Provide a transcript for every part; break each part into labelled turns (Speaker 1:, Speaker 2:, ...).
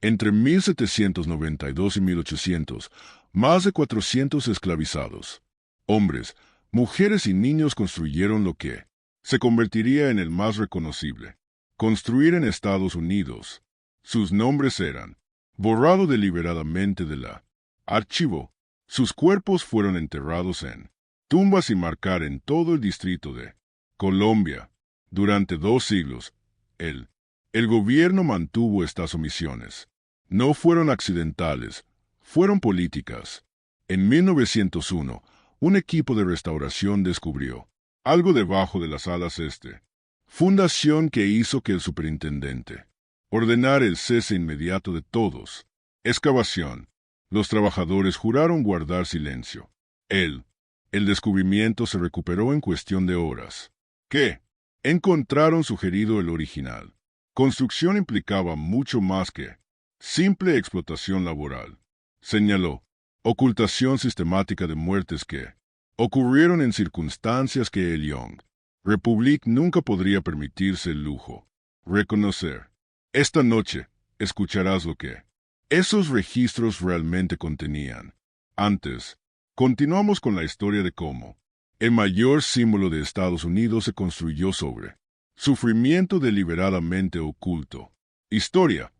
Speaker 1: Entre 1792 y 1800, más de 400 esclavizados. Hombres, mujeres y niños construyeron lo que se convertiría en el más reconocible. Construir en Estados Unidos. Sus nombres eran borrado deliberadamente de la archivo. Sus cuerpos fueron enterrados en tumbas sin marcar en todo el distrito de Colombia. Durante 2 siglos, el gobierno mantuvo estas omisiones. No fueron accidentales, fueron políticas. En 1901, un equipo de restauración descubrió algo debajo de las alas fundación que hizo que el superintendente ordenara el cese inmediato de todos. Excavación. Los trabajadores juraron guardar silencio. El descubrimiento se recuperó en cuestión de horas. ¿Qué? Encontraron sugerido el original. Construcción implicaba mucho más que simple explotación laboral. Señaló, ocultación sistemática de muertes que ocurrieron en circunstancias que el Young Republic nunca podría permitirse el lujo. Reconocer. Esta noche, escucharás lo que esos registros realmente contenían. Antes, continuamos con la historia de cómo el mayor símbolo de Estados Unidos se construyó sobre sufrimiento deliberadamente oculto. Historia.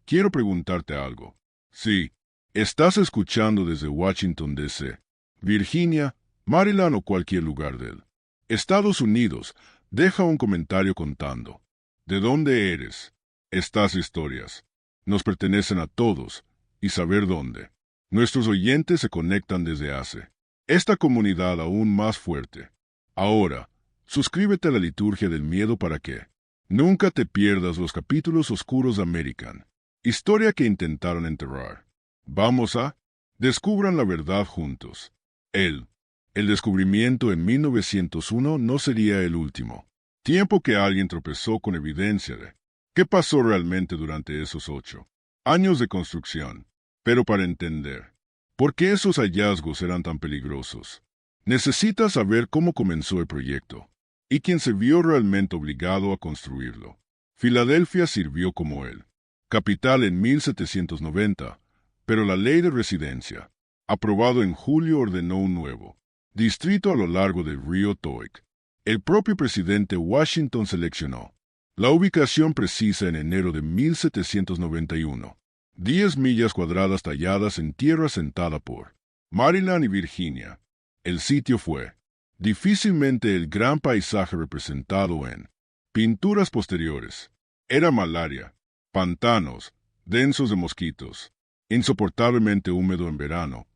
Speaker 1: Quiero preguntarte algo. Sí, estás escuchando desde Washington, D.C., Virginia, Maryland o cualquier lugar del Estados Unidos, deja un comentario contando de dónde eres. Estas historias nos pertenecen a todos y saber dónde nuestros oyentes se conectan desde hace esta comunidad aún más fuerte. Ahora, suscríbete a la Liturgia del Miedo para que nunca te pierdas los capítulos oscuros de American Historia que intentaron enterrar. Vamos a descubran la verdad juntos. El descubrimiento en 1901 no sería el último tiempo que alguien tropezó con evidencia de qué pasó realmente durante esos 8 años de construcción. Pero para entender por qué esos hallazgos eran tan peligrosos, necesitas saber cómo comenzó el proyecto y quién se vio realmente obligado a construirlo. Filadelfia sirvió como capital en 1790, pero la ley de residencia, aprobado en julio, ordenó un nuevo distrito a lo largo del río Toic. El propio presidente Washington seleccionó la ubicación precisa en enero de 1791. 10 millas cuadradas talladas en tierra sentada por Maryland y Virginia. El sitio fue difícilmente el gran paisaje representado en pinturas posteriores. Era malaria, pantanos, densos de mosquitos, insoportablemente húmedo en verano,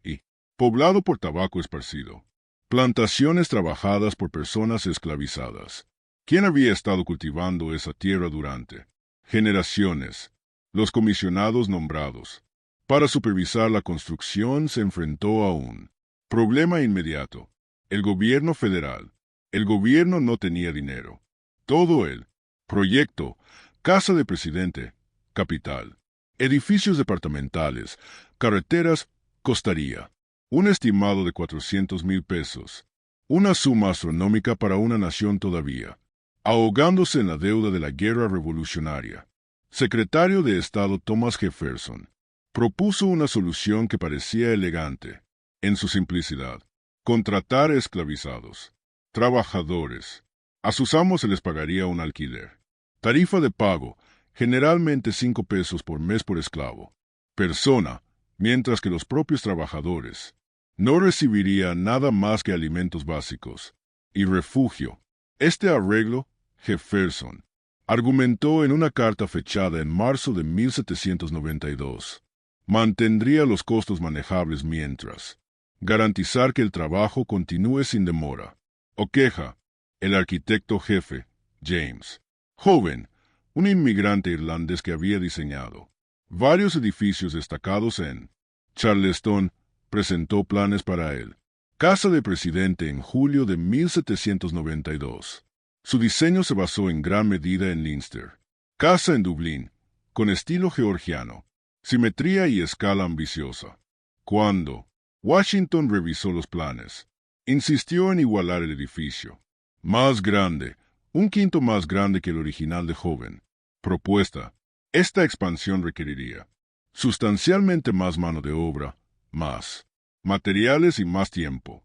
Speaker 1: y poblado por tabaco esparcido. Plantaciones trabajadas por personas esclavizadas. ¿Quién había estado cultivando esa tierra durante generaciones? Los comisionados nombrados para supervisar la construcción se enfrentó a un problema inmediato. El gobierno federal. El gobierno no tenía dinero. Todo el proyecto, casa de presidente, capital, edificios departamentales, carreteras, costaría un estimado de 400,000 pesos, una suma astronómica para una nación todavía ahogándose en la deuda de la guerra revolucionaria. Secretario de Estado Thomas Jefferson propuso una solución que parecía elegante en su simplicidad: contratar esclavizados, trabajadores. A sus amos se les pagaría un alquiler. Tarifa de pago, generalmente 5 pesos por mes por esclavo, persona, mientras que los propios trabajadores no recibirían nada más que alimentos básicos y refugio. Este arreglo, Jefferson argumentó en una carta fechada en marzo de 1792, mantendría los costos manejables mientras garantizar que el trabajo continúe sin demora. O'Queja, el arquitecto jefe, James, joven, un inmigrante irlandés que había diseñado varios edificios destacados en Charleston, presentó planes para él. Casa de Presidente en julio de 1792. Su diseño se basó en gran medida en Leinster. Casa en Dublín, con estilo georgiano, simetría y escala ambiciosa. Cuando Washington revisó los planes, insistió en igualar el edificio. Más grande, un quinto más grande que el original de Joven. Propuesta. Esta expansión requeriría sustancialmente más mano de obra, más materiales y más tiempo.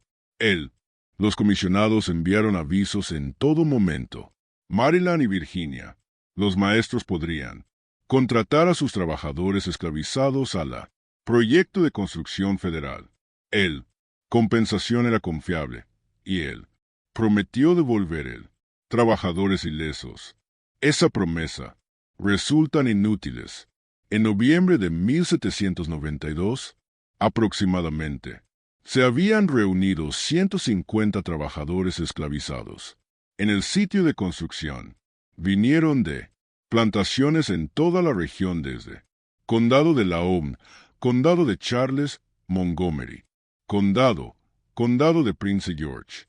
Speaker 1: Los comisionados enviaron avisos en todo momento. Maryland y Virginia, los maestros podrían contratar a sus trabajadores esclavizados a la proyecto de construcción federal. Compensación era confiable, y prometió devolver trabajadores ilesos. Esa promesa resultan inútiles. En noviembre de 1792, aproximadamente, se habían reunido 150 trabajadores esclavizados. En el sitio de construcción, vinieron de plantaciones en toda la región desde Condado de Lahone, Condado de Charles, Montgomery, Condado de Prince George.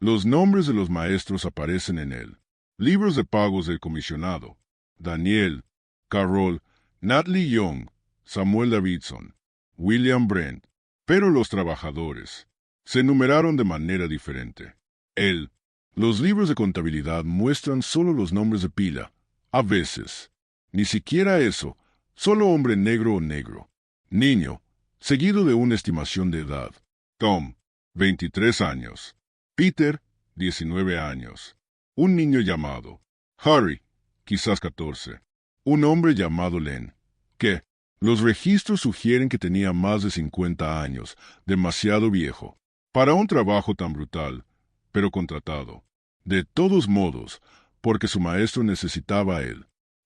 Speaker 1: Los nombres de los maestros aparecen en libros de pagos del comisionado: Daniel, Carroll, Natalie Young, Samuel Davidson, William Brent. Pero los trabajadores se numeraron de manera diferente. Los libros de contabilidad muestran solo los nombres de pila, a veces. Ni siquiera eso, solo hombre negro o negro. Niño, seguido de una estimación de edad. Tom, 23 años. Peter, 19 años. Un niño llamado Harry, quizás 14. Un hombre llamado Len, que los registros sugieren que tenía más de 50 años, demasiado viejo para un trabajo tan brutal, pero contratado. De todos modos, porque su maestro necesitaba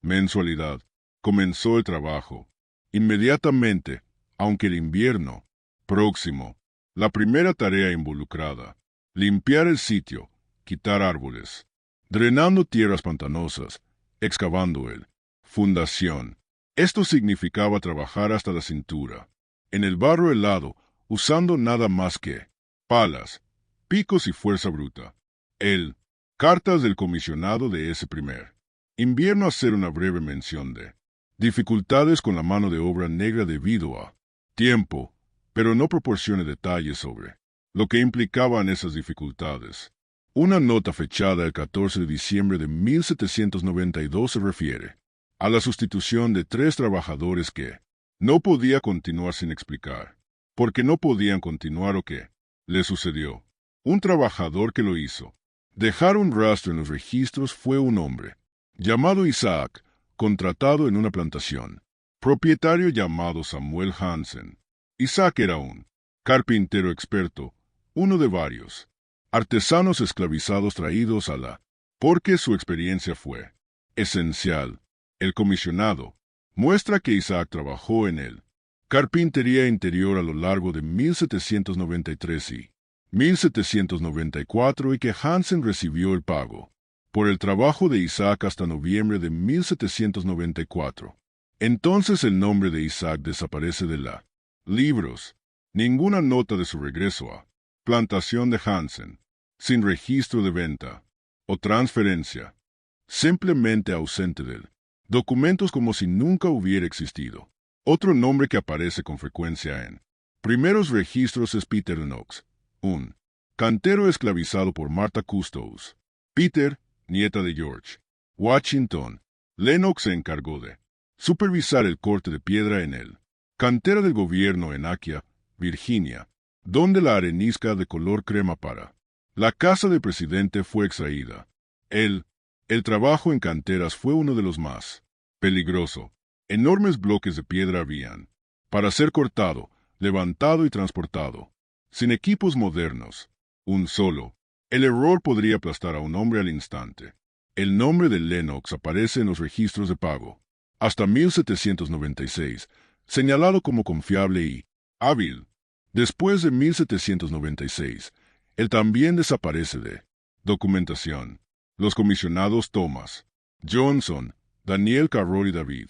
Speaker 1: mensualidad, comenzó el trabajo. Inmediatamente, aunque el invierno próximo, la primera tarea involucrada: limpiar el sitio, quitar árboles, drenando tierras pantanosas, excavando fundación. Esto significaba trabajar hasta la cintura, en el barro helado, usando nada más que palas, picos y fuerza bruta. Cartas del comisionado de ese primer invierno hacer una breve mención de dificultades con la mano de obra negra debido a tiempo, pero no proporcione detalles sobre lo que implicaban esas dificultades. Una nota fechada el 14 de diciembre de 1792 se refiere a la sustitución de 3 trabajadores que no podía continuar sin explicar, porque no podían continuar o qué le sucedió. Un trabajador que lo hizo dejar un rastro en los registros fue un hombre llamado Isaac, contratado en una plantación. Propietario llamado Samuel Hansen. Isaac era un carpintero experto, uno de varios artesanos esclavizados traídos a porque su experiencia fue esencial. El comisionado muestra que Isaac trabajó en carpintería interior a lo largo de 1793 y 1794 y que Hansen recibió el pago por el trabajo de Isaac hasta noviembre de 1794. Entonces el nombre de Isaac desaparece de libros. Ninguna nota de su regreso a plantación de Hansen, sin registro de venta o transferencia, simplemente ausente de documentos como si nunca hubiera existido. Otro nombre que aparece con frecuencia en primeros registros es Peter Lennox, un cantero esclavizado por Martha Custos. Peter, nieta de George Washington, Lennox se encargó de supervisar el corte de piedra en cantera del gobierno en Aquia, Virginia, donde la arenisca de color crema para la casa del presidente fue extraída. El trabajo en canteras fue uno de los más peligroso. Enormes bloques de piedra habían para ser cortado, levantado y transportado. Sin equipos modernos, el error podría aplastar a un hombre al instante. El nombre de Lennox aparece en los registros de pago hasta 1796, señalado como confiable y hábil. Después de 1796, él también desaparece de documentación. Los comisionados Thomas, Johnson, Daniel Carroll y David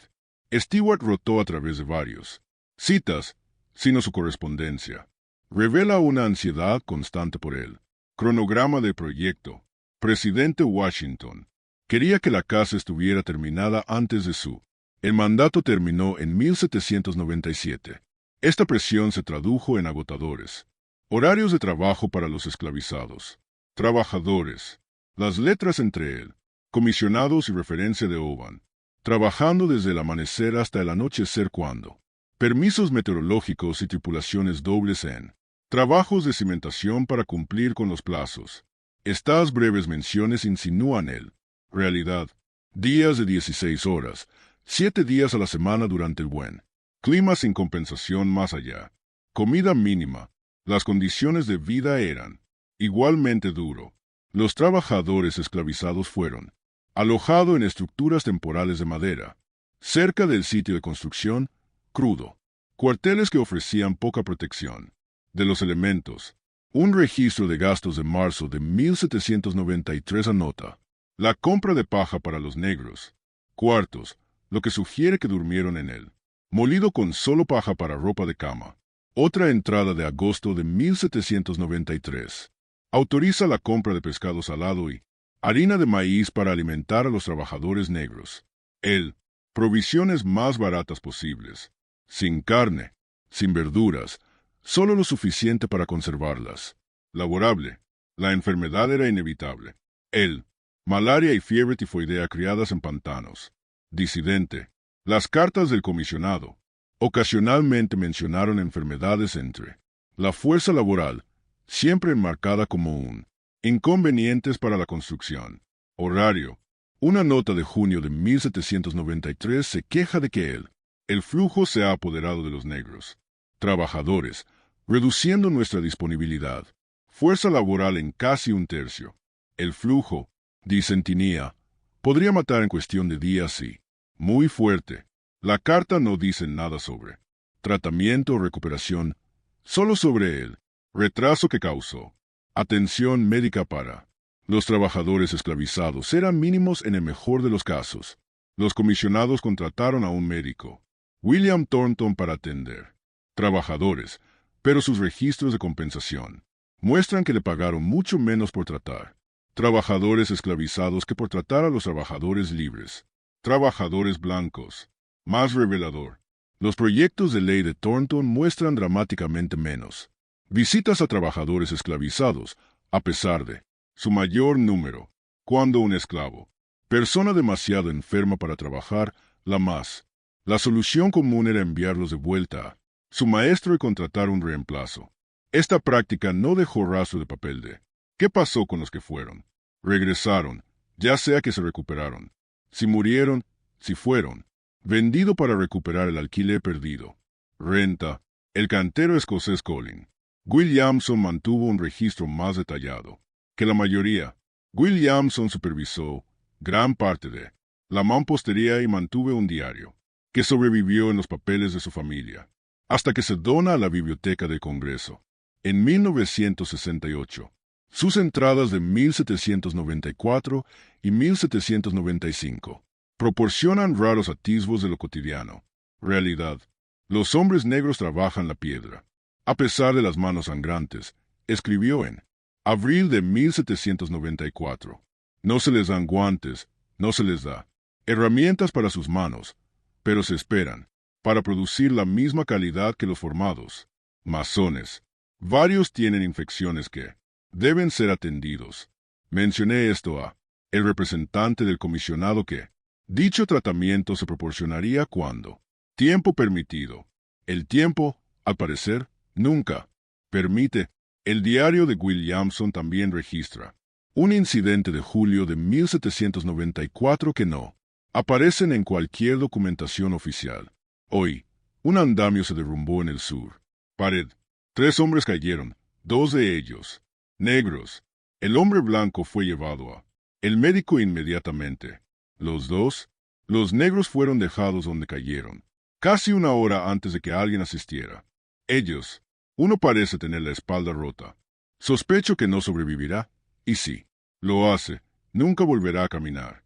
Speaker 1: Stewart rotó a través de varios citas, sino su correspondencia revela una ansiedad constante por él. Cronograma del proyecto. Presidente Washington quería que la casa estuviera terminada antes de su el mandato terminó en 1797. Esta presión se tradujo en agotadores horarios de trabajo para los esclavizados, trabajadores, las letras entre comisionados y referencia de Oban, trabajando desde el amanecer hasta el anochecer cuando. Permisos meteorológicos y tripulaciones dobles en. Trabajos de cimentación para cumplir con los plazos. Estas breves menciones insinúan el. Realidad. Días de 16 horas, 7 días a la semana durante el buen. Clima sin compensación más allá. Comida mínima. Las condiciones de vida eran. Igualmente duro. Los trabajadores esclavizados fueron. Alojado en estructuras temporales de madera. Cerca del sitio de construcción, crudo. Cuarteles que ofrecían poca protección. De los elementos. Un registro de gastos de marzo de 1793 anota. La compra de paja para los negros. Cuartos, lo que sugiere que durmieron en él. Molido con solo paja para ropa de cama. Otra entrada de agosto de 1793. Autoriza la compra de pescado salado y harina de maíz para alimentar a los trabajadores negros. El. Provisiones más baratas posibles. Sin carne, sin verduras, solo lo suficiente para conservarlas. Laborable. La enfermedad era inevitable. El. Malaria y fiebre tifoidea criadas en pantanos. Disidente. Las cartas del comisionado ocasionalmente mencionaron enfermedades entre la fuerza laboral, siempre enmarcada como un inconvenientes para la construcción. Horario. Una nota de junio de 1793 se queja de que el flujo se ha apoderado de los negros. Trabajadores, reduciendo nuestra disponibilidad. Fuerza laboral en casi un tercio. El flujo, disentinía, podría matar en cuestión de días y muy fuerte. La carta no dice nada sobre tratamiento o recuperación, solo sobre el retraso que causó. Atención médica para los trabajadores esclavizados eran mínimos en el mejor de los casos. Los comisionados contrataron a un médico, William Thornton, para atender trabajadores, pero sus registros de compensación muestran que le pagaron mucho menos por tratar trabajadores esclavizados que por tratar a los trabajadores libres. Trabajadores blancos. Más revelador. Los proyectos de ley de Thornton muestran dramáticamente menos visitas a trabajadores esclavizados, a pesar de su mayor número, cuando un esclavo, persona demasiado enferma para trabajar, la solución común era enviarlos de vuelta a su maestro y contratar un reemplazo. Esta práctica no dejó rastro de papel de ¿qué pasó con los que fueron? Regresaron, ya sea que se recuperaron. Si murieron, si fueron. Vendido para recuperar el alquiler perdido. Renta. El cantero escocés Colin Williamson mantuvo un registro más detallado que la mayoría. Williamson supervisó gran parte de la mampostería y mantuvo un diario que sobrevivió en los papeles de su familia hasta que se dona a la Biblioteca del Congreso. En 1968, sus entradas de 1794 y 1795 proporcionan raros atisbos de lo cotidiano. Realidad. Los hombres negros trabajan la piedra. A pesar de las manos sangrantes, escribió en abril de 1794. No se les dan guantes, no se les da herramientas para sus manos, pero se esperan para producir la misma calidad que los formados. Masones. Varios tienen infecciones que deben ser atendidos. Mencioné esto a el representante del comisionado que dicho tratamiento se proporcionaría cuando tiempo permitido. El tiempo, al parecer, nunca permite. El diario de Williamson también registra un incidente de julio de 1794 que no aparecen en cualquier documentación oficial. Hoy, un andamio se derrumbó en el sur. Pared. 3 hombres cayeron, 2 de ellos negros. El hombre blanco fue llevado a el médico inmediatamente. Los negros fueron dejados donde cayeron, casi una hora antes de que alguien asistiera. Ellos, uno parece tener la espalda rota. Sospecho que no sobrevivirá, y si lo hace, nunca volverá a caminar.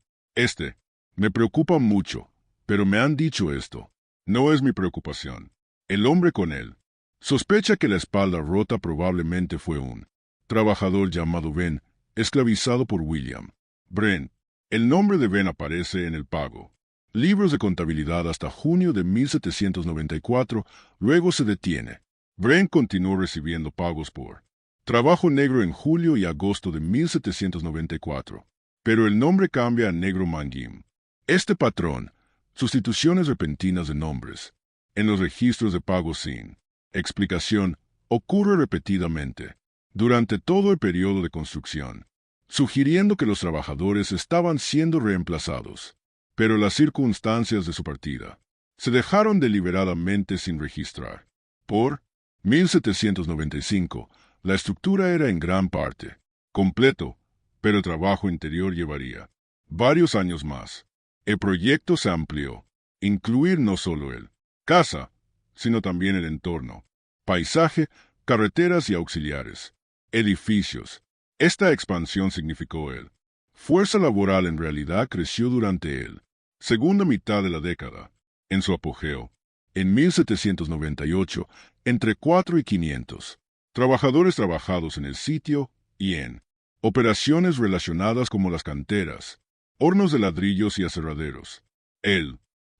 Speaker 1: Me preocupa mucho, pero me han dicho esto. No es mi preocupación. El hombre con él sospecha que la espalda rota probablemente fue un trabajador llamado Ben, esclavizado por William. Brent. El nombre de Ben aparece en el pago. Libros de contabilidad hasta junio de 1794, luego se detiene. Brent continuó recibiendo pagos por trabajo negro en julio y agosto de 1794, pero el nombre cambia a Negro Mangim. Este patrón Sustituciones repentinas de nombres. En los registros de pago sin explicación, ocurre repetidamente durante todo el periodo de construcción, sugiriendo que los trabajadores estaban siendo reemplazados. Pero las circunstancias de su partida se dejaron deliberadamente sin registrar. Por 1795, la estructura era en gran parte completo, pero el trabajo interior llevaría varios años más. El proyecto se amplió, incluir no solo el casa, sino también el entorno, paisaje, carreteras y auxiliares, edificios. Esta expansión significó el fuerza laboral en realidad creció durante el segunda mitad de la década. En su apogeo, en 1798, entre 4 y 500 trabajadores trabajados en el sitio y en operaciones relacionadas como las canteras, hornos de ladrillos y aserraderos.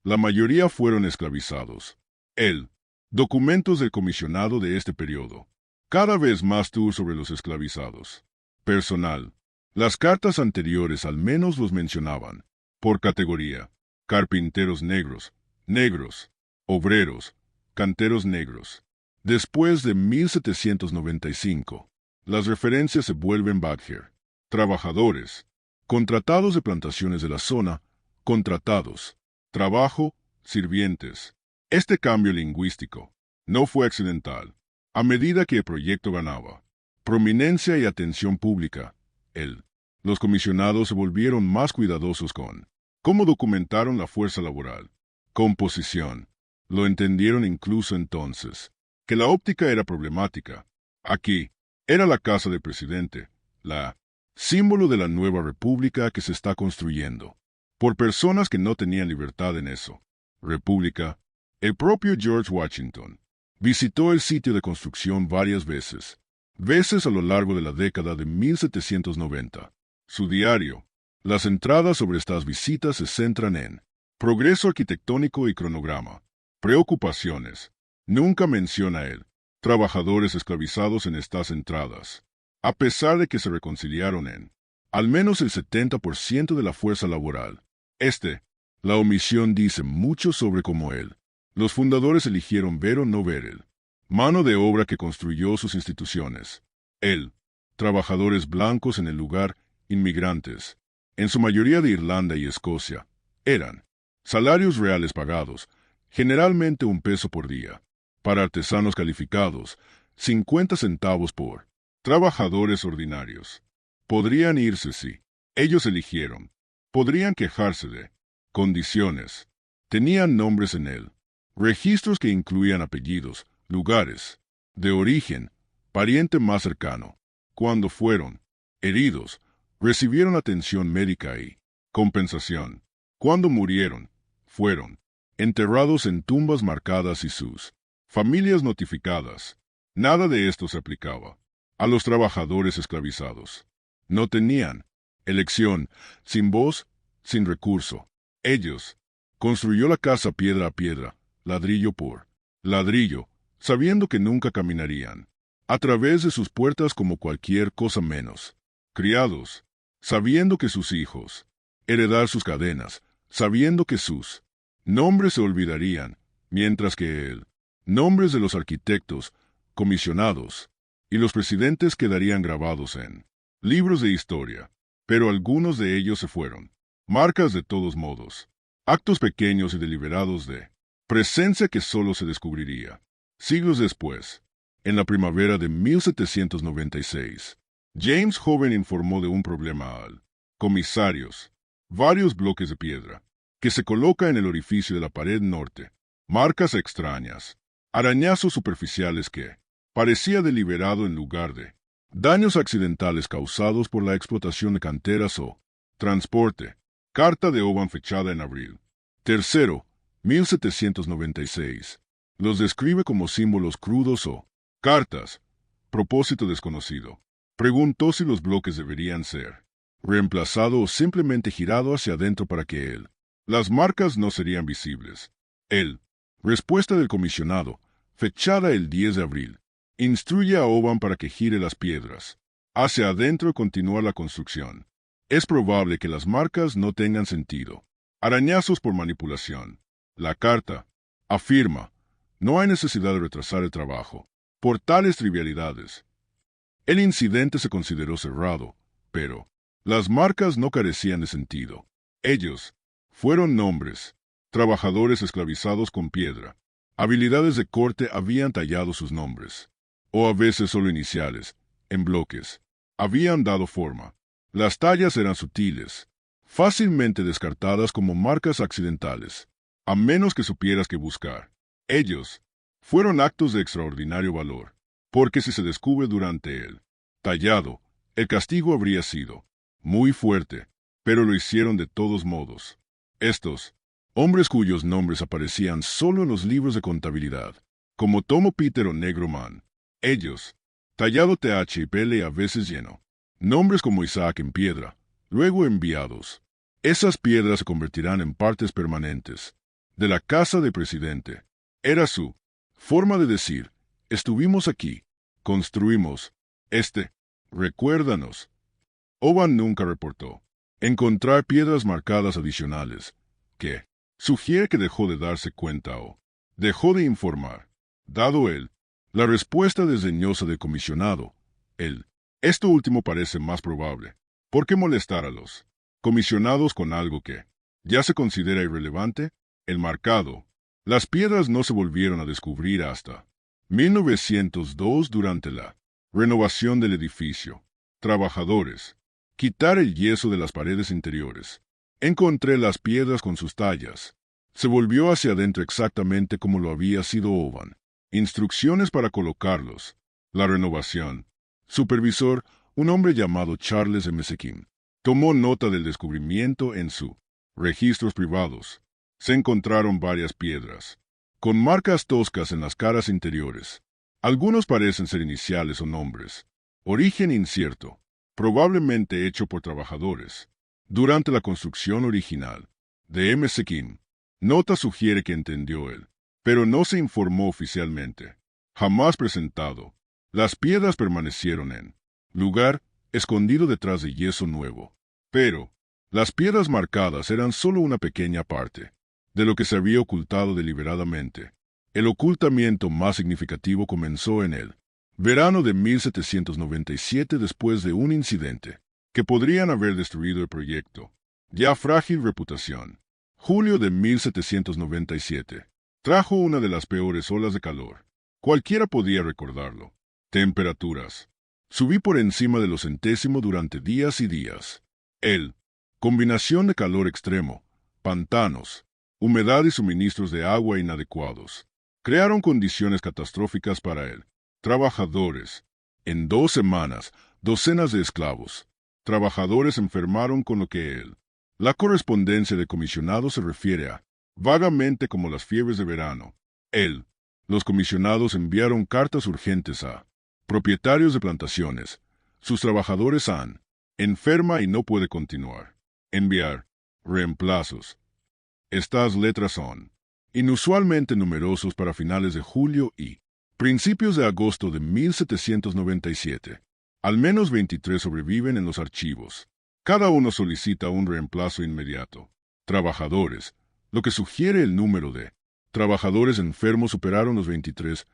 Speaker 1: La mayoría fueron esclavizados. Documentos del comisionado de este periodo. Cada vez más tour sobre los esclavizados. Personal. Las cartas anteriores al menos los mencionaban. Por categoría. Carpinteros negros, obreros, canteros negros. Después de 1795, las referencias se vuelven Badger. Trabajadores. Contratados de plantaciones de la zona, contratados. Trabajo, sirvientes. Este cambio lingüístico no fue accidental. A medida que el proyecto ganaba prominencia y atención pública, los comisionados se volvieron más cuidadosos con cómo documentaron la fuerza laboral. Composición. Lo entendieron incluso entonces, que la óptica era problemática. Aquí, era la casa del presidente, la símbolo de la nueva república que se está construyendo, por personas que no tenían libertad en eso. República. El propio George Washington visitó el sitio de construcción varias veces a lo largo de la década de 1790. Su diario. Las entradas sobre estas visitas se centran en progreso arquitectónico y cronograma. Preocupaciones. Nunca menciona trabajadores esclavizados en estas entradas, a pesar de que se reconciliaron en al menos el 70% de la fuerza laboral. La omisión dice mucho sobre cómo los fundadores eligieron ver o no ver mano de obra que construyó sus instituciones. Trabajadores blancos en el lugar, inmigrantes, en su mayoría de Irlanda y Escocia, eran salarios reales pagados, generalmente $1 por día. Para artesanos calificados, 50 centavos por trabajadores ordinarios. Podrían irse si ellos eligieron. Podrían quejarse de condiciones. Tenían nombres en registros que incluían apellidos, lugares de origen, pariente más cercano. Cuando fueron heridos, recibieron atención médica y compensación. Cuando murieron, fueron enterrados en tumbas marcadas y sus familias notificadas. Nada de esto se aplicaba a los trabajadores esclavizados. No tenían elección, sin voz, sin recurso. Ellos construyó la casa piedra a piedra, ladrillo por ladrillo, sabiendo que nunca caminarían a través de sus puertas como cualquier cosa menos. Criados, sabiendo que sus hijos heredar sus cadenas, sabiendo que sus nombres se olvidarían, mientras que nombres de los arquitectos, comisionados y los presidentes quedarían grabados en libros de historia, pero algunos de ellos se fueron. Marcas de todos modos, actos pequeños y deliberados de presencia que solo se descubriría siglos después. En la primavera de 1796, James Joven informó de un problema al comisarios, varios bloques de piedra, que se coloca en el orificio de la pared norte, marcas extrañas, arañazos superficiales que parecía deliberado en lugar de daños accidentales causados por la explotación de canteras o transporte. Carta de Oban fechada en abril. Tercero, 1796. Los describe como símbolos crudos o cartas. Propósito desconocido. Preguntó si los bloques deberían ser reemplazado o simplemente girado hacia adentro para que las marcas no serían visibles. Respuesta del comisionado, fechada el 10 de abril. Instruye a Oban para que gire las piedras hacia adentro y continúa la construcción. Es probable que las marcas no tengan sentido. Arañazos por manipulación. La carta afirma, no hay necesidad de retrasar el trabajo por tales trivialidades. El incidente se consideró cerrado, pero las marcas no carecían de sentido. Ellos fueron nombres, trabajadores esclavizados con piedra. Habilidades de corte habían tallado sus nombres, o a veces solo iniciales, en bloques. Habían dado forma. Las tallas eran sutiles, fácilmente descartadas como marcas accidentales, a menos que supieras qué buscar. Ellos fueron actos de extraordinario valor, porque si se descubre durante el tallado, el castigo habría sido muy fuerte, pero lo hicieron de todos modos. Estos hombres cuyos nombres aparecían solo en los libros de contabilidad, como Tomo Peter o Negro Man, ellos, tallado TH y PL a veces lleno, nombres como Isaac en piedra, luego enviados. Esas piedras se convertirán en partes permanentes de la casa del presidente. Era su forma de decir, estuvimos aquí, construimos, recuérdanos. Oban nunca reportó encontrar piedras marcadas adicionales, que sugiere que dejó de darse cuenta o dejó de informar. Dado la respuesta desdeñosa del comisionado, esto último parece más probable. ¿Por qué molestar a los comisionados con algo que ya se considera irrelevante? El marcado. Las piedras no se volvieron a descubrir hasta 1902 durante la renovación del edificio. Trabajadores. Quitar el yeso de las paredes interiores. Encontré las piedras con sus tallas. Se volvió hacia adentro exactamente como lo había sido Oban. Instrucciones para colocarlos. La renovación. Supervisor, un hombre llamado Charles M. Sekim, tomó nota del descubrimiento en sus registros privados. Se encontraron varias piedras, con marcas toscas en las caras interiores. Algunos parecen ser iniciales o nombres. Origen incierto, probablemente hecho por trabajadores. Durante la construcción original de M. Sekim, nota sugiere que entendió él, pero no se informó oficialmente. Jamás presentado. Las piedras permanecieron en lugar escondido detrás de yeso nuevo. Pero las piedras marcadas eran solo una pequeña parte de lo que se había ocultado deliberadamente. El ocultamiento más significativo comenzó en el verano de 1797 después de un incidente que podrían haber destruido el proyecto. Ya frágil reputación. Julio de 1797 trajo una de las peores olas de calor. Cualquiera podía recordarlo. Temperaturas. Subí por encima de lo centésimo durante días y días. Combinación de calor extremo, pantanos, humedad y suministros de agua inadecuados crearon condiciones catastróficas para trabajadores. En 2 semanas, docenas de esclavos. Trabajadores enfermaron con lo que la correspondencia de comisionados se refiere a vagamente como las fiebres de verano. Los comisionados enviaron cartas urgentes a propietarios de plantaciones. Sus trabajadores han enferma y no puede continuar. Enviar reemplazos. Estas letras son inusualmente numerosos para finales de julio y principios de agosto de 1797. Al menos 23 sobreviven en los archivos. Cada uno solicita un reemplazo inmediato. Trabajadores, lo que sugiere el número de trabajadores enfermos superaron los 23,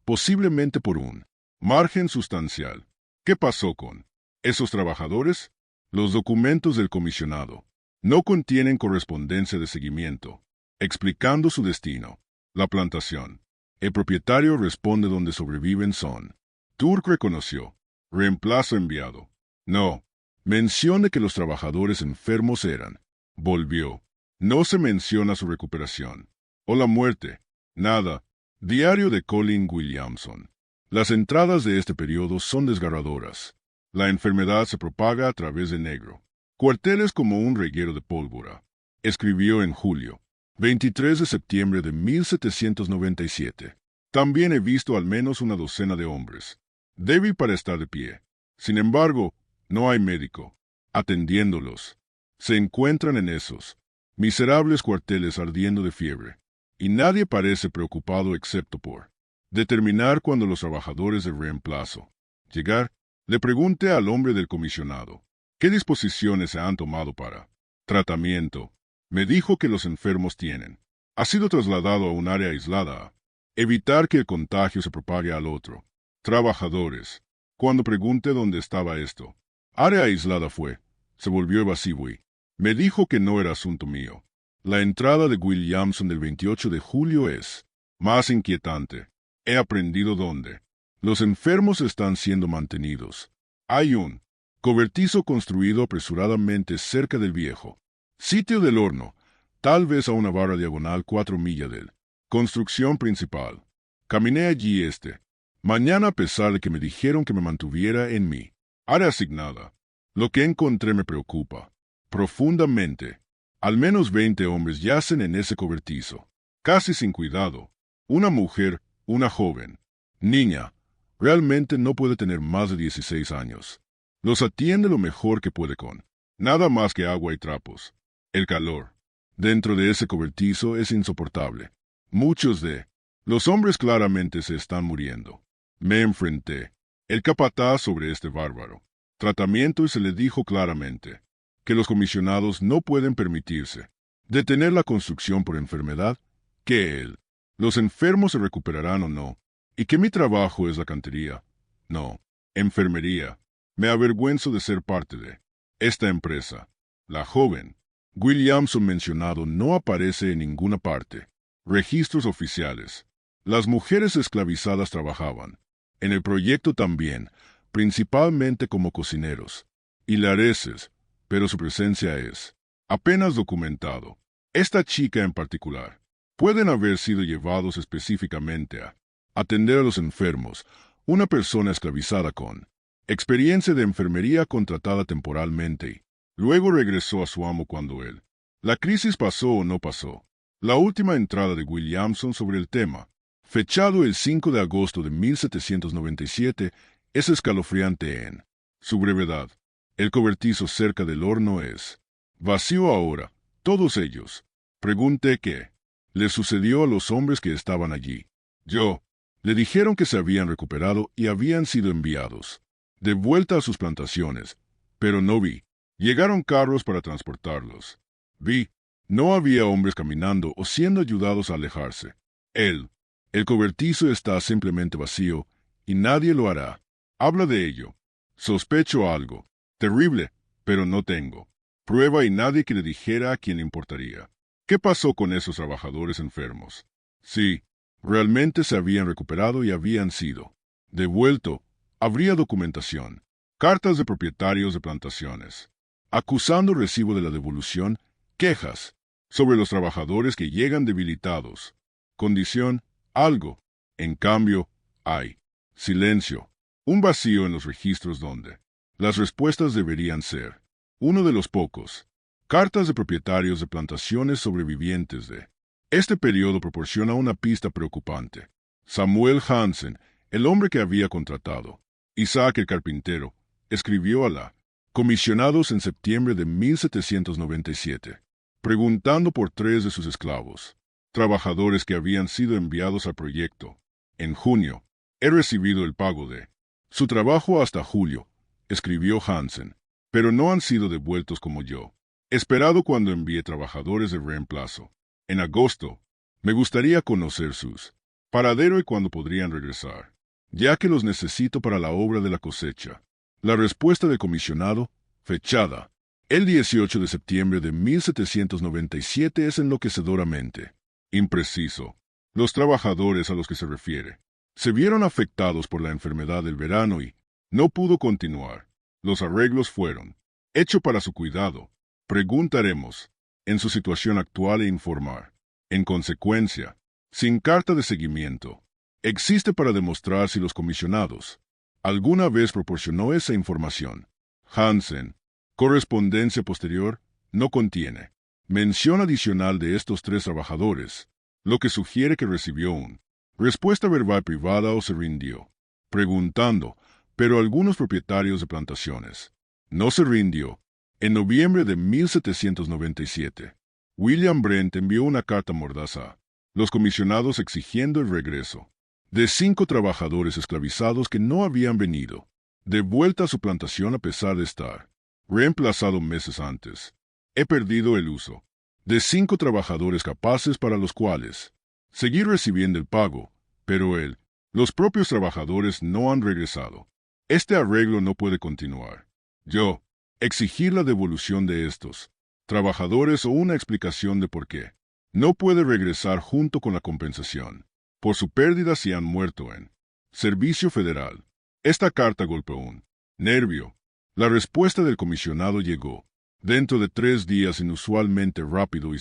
Speaker 1: posiblemente por un margen sustancial. ¿Qué pasó con esos trabajadores? Los documentos del comisionado no contienen correspondencia de seguimiento, explicando su destino. La plantación. El propietario responde donde sobreviven son. Turk reconoció. Reemplazo enviado. No. Menciona que los trabajadores enfermos eran. Volvió. No se menciona su recuperación. O la muerte. Nada. Diario de Colin Williamson. Las entradas de este periodo son desgarradoras. La enfermedad se propaga a través de negro. Cuarteles como un reguero de pólvora. Escribió en julio. 23 de septiembre de 1797. También he visto al menos una docena de hombres. Débil para estar de pie. Sin embargo, no hay médico atendiéndolos. Se encuentran en esos miserables cuarteles ardiendo de fiebre. Y nadie parece preocupado excepto por determinar cuándo los trabajadores de reemplazo llegar. Le pregunté al hombre del comisionado, ¿qué disposiciones se han tomado para tratamiento? Me dijo que los enfermos tienen. Ha sido trasladado a un área aislada. Evitar que el contagio se propague al otro. Trabajadores. Cuando pregunté dónde estaba esto. Área aislada fue. Se volvió evasivo y me dijo que no era asunto mío. La entrada de Williamson del 28 de julio es más inquietante. He aprendido dónde. Los enfermos están siendo mantenidos. Hay un cobertizo construido apresuradamente cerca del viejo sitio del horno, tal vez a una barra diagonal 4 millas del construcción principal. Caminé allí mañana a pesar de que me dijeron que me mantuviera en mi área asignada. Lo que encontré me preocupa profundamente. Al menos 20 hombres yacen en ese cobertizo, casi sin cuidado. Una mujer, una joven, niña, realmente no puede tener más de 16 años. Los atiende lo mejor que puede con nada más que agua y trapos. El calor dentro de ese cobertizo es insoportable. Muchos de los hombres claramente se están muriendo. Me enfrenté, el capataz, sobre este bárbaro tratamiento y se le dijo claramente que los comisionados no pueden permitirse detener la construcción por enfermedad, que los enfermos se recuperarán o no, y que mi trabajo es la cantería, no, enfermería. Me avergüenzo de ser parte de esta empresa. La joven Williamson mencionado no aparece en ninguna parte. Registros oficiales. Las mujeres esclavizadas trabajaban en el proyecto también, principalmente como cocineros, hilareses, pero su presencia es apenas documentado. Esta chica en particular pueden haber sido llevados específicamente a atender a los enfermos, una persona esclavizada con experiencia de enfermería contratada temporalmente y luego regresó a su amo cuando la crisis pasó o no pasó. La última entrada de Williamson sobre el tema, fechado el 5 de agosto de 1797, es escalofriante en su brevedad. El cobertizo cerca del horno es vacío ahora, todos ellos. Pregunté qué le sucedió a los hombres que estaban allí. Le dijeron que se habían recuperado y habían sido enviados de vuelta a sus plantaciones, pero no vi. Llegaron carros para transportarlos. No había hombres caminando o siendo ayudados a alejarse. El cobertizo está simplemente vacío y nadie lo hará. Habla de ello. Sospecho algo terrible, pero no tengo prueba y nadie que le dijera a quién le importaría. ¿Qué pasó con esos trabajadores enfermos? Sí, realmente se habían recuperado y habían sido devuelto. Habría documentación, cartas de propietarios de plantaciones, acusando recibo de la devolución, quejas sobre los trabajadores que llegan debilitados. Condición, algo. En cambio, hay silencio, un vacío en los registros donde las respuestas deberían ser. Uno de los pocos. Cartas de propietarios de plantaciones sobrevivientes de este periodo proporciona una pista preocupante. Samuel Hansen, el hombre que había contratado Isaac el carpintero, escribió a la comisionados en septiembre de 1797, preguntando por 3 de sus esclavos, trabajadores que habían sido enviados al proyecto. En junio, he recibido el pago de su trabajo hasta julio, escribió Hansen, pero no han sido devueltos como yo esperado cuando envié trabajadores de reemplazo. En agosto, me gustaría conocer sus paradero y cuándo podrían regresar, ya que los necesito para la obra de la cosecha. La respuesta del comisionado, fechada el 18 de septiembre de 1797, es enloquecedoramente impreciso. Los trabajadores a los que se refiere se vieron afectados por la enfermedad del verano y no pudo continuar. Los arreglos fueron hechos para su cuidado. Preguntaremos en su situación actual e informar. En consecuencia, sin carta de seguimiento, existe para demostrar si los comisionados alguna vez proporcionó esa información. Hansen, correspondencia posterior, no contiene mención adicional de estos 3 trabajadores, lo que sugiere que recibió una respuesta verbal privada o se rindió. Preguntando, pero algunos propietarios de plantaciones no se rindió. En noviembre de 1797, William Brent envió una carta mordaz a los comisionados exigiendo el regreso de 5 trabajadores esclavizados que no habían venido de vuelta a su plantación a pesar de estar reemplazado meses antes. He perdido el uso de 5 trabajadores capaces para los cuales seguir recibiendo el pago, pero los propios trabajadores no han regresado. Este arreglo no puede continuar. Yo, exigir la devolución de estos trabajadores o una explicación de por qué no puede regresar junto con la compensación por su pérdida si han muerto en servicio federal. Esta carta golpeó un nervio. La respuesta del comisionado llegó dentro de 3 días inusualmente rápido y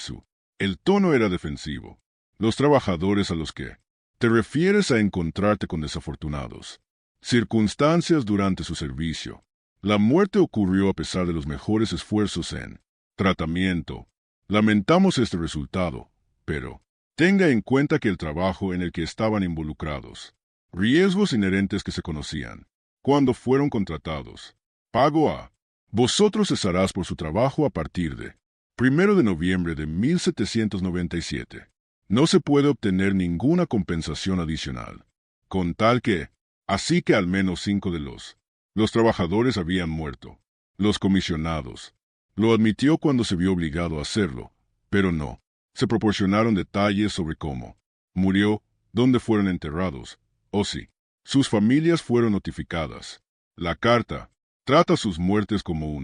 Speaker 1: el tono era defensivo. Los trabajadores a los que te refieres a encontrarte con desafortunados circunstancias durante su servicio. La muerte ocurrió a pesar de los mejores esfuerzos en tratamiento. Lamentamos este resultado, pero tenga en cuenta que el trabajo en el que estaban involucrados, riesgos inherentes que se conocían cuando fueron contratados, pago a vosotros cesarás por su trabajo a partir de 1 de noviembre de 1797. No se puede obtener ninguna compensación adicional, con tal que, así que al menos 5 de los trabajadores habían muerto. Los comisionados lo admitió cuando se vio obligado a hacerlo, pero no se proporcionaron detalles sobre cómo murió, dónde fueron enterrados, o si sus familias fueron notificadas. La carta trata sus muertes como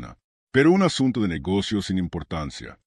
Speaker 1: pero un asunto de negocio sin importancia.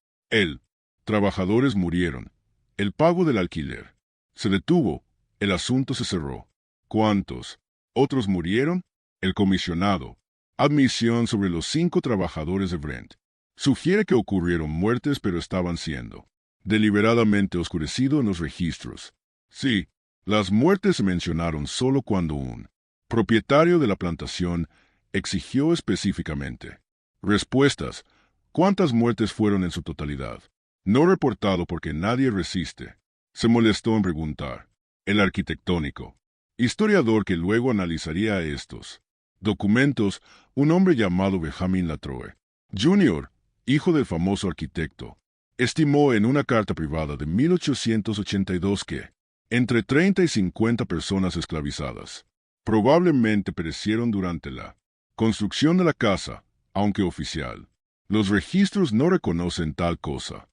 Speaker 1: Trabajadores murieron. El pago del alquiler se detuvo. El asunto se cerró. ¿Cuántos otros murieron? El comisionado, admisión sobre los 5 trabajadores de Brent, sugiere que ocurrieron muertes pero estaban siendo deliberadamente oscurecido en los registros. Sí, las muertes se mencionaron solo cuando un propietario de la plantación exigió específicamente respuestas. ¿Cuántas muertes fueron en su totalidad? No reportado porque nadie resiste. Se molestó en preguntar. El arquitectónico historiador que luego analizaría estos documentos, un hombre llamado Benjamin Latrobe, Jr., hijo del famoso arquitecto, estimó en una carta privada de 1882 que entre 30 y 50 personas esclavizadas probablemente perecieron durante la construcción de la casa, aunque oficial. Los registros no reconocen tal cosa.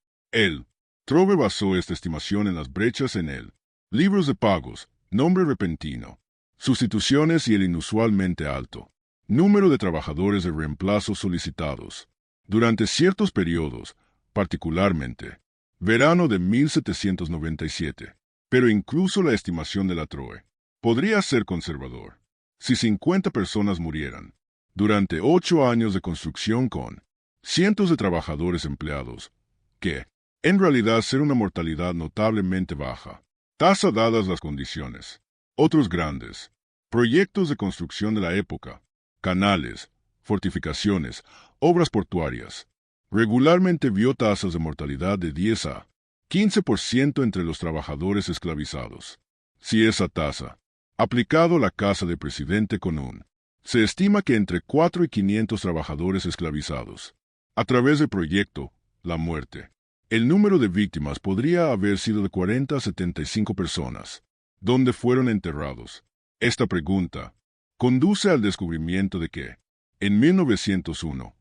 Speaker 1: Trobe basó esta estimación en las brechas en libros de pagos, nombre repentino, sustituciones y el inusualmente alto número de trabajadores de reemplazo solicitados durante ciertos periodos, particularmente verano de 1797. Pero incluso la estimación de Latrobe podría ser conservador. Si 50 personas murieran durante 8 años de construcción con cientos de trabajadores empleados, que en realidad ser una mortalidad notablemente baja, tasa dadas las condiciones. Otros grandes proyectos de construcción de la época, canales, fortificaciones, obras portuarias, regularmente vio tasas de mortalidad de 10 a 15% entre los trabajadores esclavizados. Si esa tasa, aplicado a la casa del presidente con se estima que entre 4 y 500 trabajadores esclavizados, a través del proyecto, la muerte. El número de víctimas podría haber sido de 40 a 75 personas. ¿Dónde fueron enterrados? Esta pregunta conduce al descubrimiento de que, en 1901,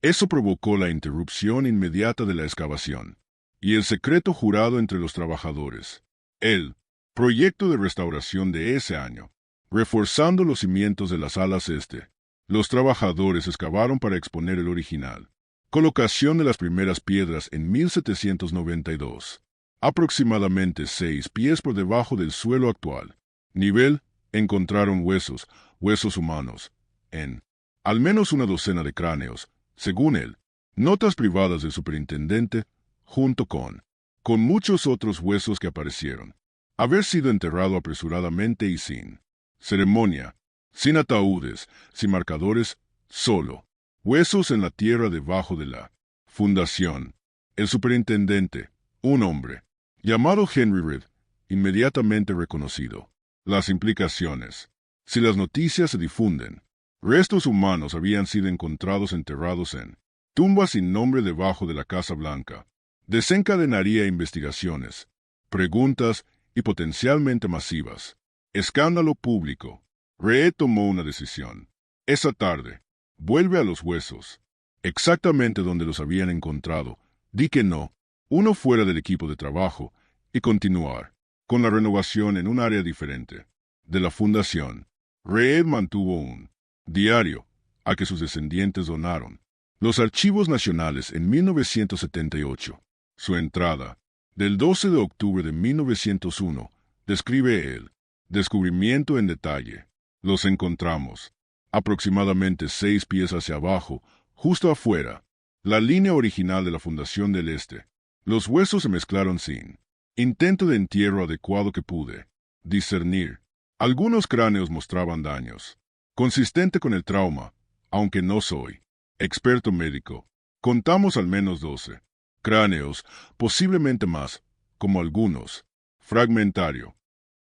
Speaker 1: eso provocó la interrupción inmediata de la excavación y el secreto jurado entre los trabajadores. El proyecto de restauración de ese año, reforzando los cimientos de las alas este, los trabajadores excavaron para exponer el original. Colocación de las primeras piedras en 1792. Aproximadamente 6 pies por debajo del suelo actual. Nivel, encontraron huesos humanos, en al menos una docena de cráneos, según notas privadas del superintendente, junto con muchos otros huesos que aparecieron haber sido enterrado apresuradamente y sin ceremonia, sin ataúdes, sin marcadores, solo huesos en la tierra debajo de la fundación. El superintendente, un hombre, llamado Henry Reed, inmediatamente reconocido. Las implicaciones. Si las noticias se difunden, restos humanos habían sido encontrados enterrados en tumbas sin nombre debajo de la Casa Blanca. Desencadenaría investigaciones, preguntas y potencialmente masivas. Escándalo público. Reed tomó una decisión. Esa tarde, vuelve a los huesos, exactamente donde los habían encontrado, Di que no, uno fuera del equipo de trabajo, y continuar, con la renovación en un área diferente. De la fundación, Reed mantuvo un diario, a que sus descendientes donaron. Los Archivos Nacionales en 1978. Su entrada, del 12 de octubre de 1901, describe el descubrimiento en detalle. Los encontramos, aproximadamente 6 pies hacia abajo, justo afuera, la línea original de la fundación del este. Los huesos se mezclaron sin intento de entierro adecuado que pude discernir. Algunos cráneos mostraban daños, consistente con el trauma, aunque no soy experto médico. Contamos al menos 12 cráneos, posiblemente más, como algunos. Fragmentario.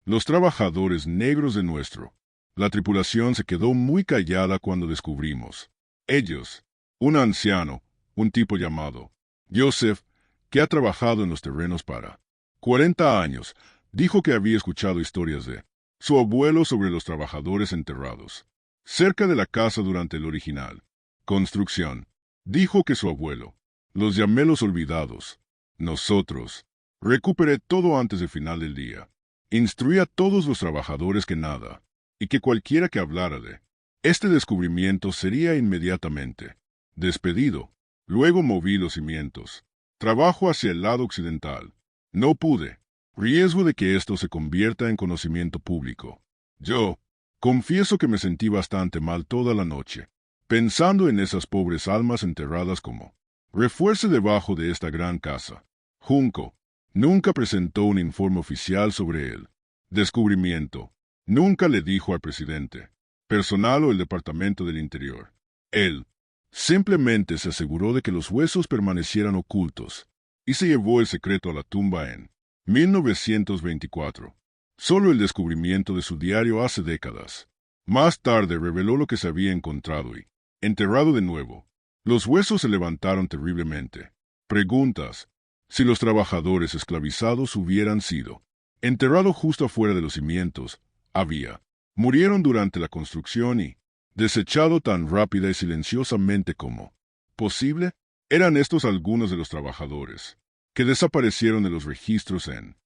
Speaker 1: Los trabajadores negros de la tripulación se quedó muy callada cuando descubrimos. Ellos, un anciano, un tipo llamado Joseph, que ha trabajado en los terrenos para 40 años, dijo que había escuchado historias de su abuelo sobre los trabajadores enterrados cerca de la casa durante el original construcción. Dijo que su abuelo los llamé los olvidados. Nosotros recuperé todo antes del final del día. Instruí a todos los trabajadores que nada, y que cualquiera que hablara de este descubrimiento sería inmediatamente despedido. Luego moví los cimientos. Trabajo hacia el lado occidental. No pude. Riesgo de que esto se convierta en conocimiento público. Yo confieso que me sentí bastante mal toda la noche, pensando en esas pobres almas enterradas como refuerzo debajo de esta gran casa. Junco nunca presentó un informe oficial sobre el descubrimiento. Nunca le dijo al presidente, personal o el Departamento del Interior. Él simplemente se aseguró de que los huesos permanecieran ocultos y se llevó el secreto a la tumba en 1924. Solo el descubrimiento de su diario hace décadas. Más tarde reveló lo que se había encontrado y, enterrado de nuevo, los huesos se levantaron terriblemente. Preguntas: si los trabajadores esclavizados hubieran sido enterrados justo afuera de los cimientos, murieron durante la construcción y desechado tan rápida y silenciosamente como posible. Eran estos algunos de los trabajadores que desaparecieron de los registros en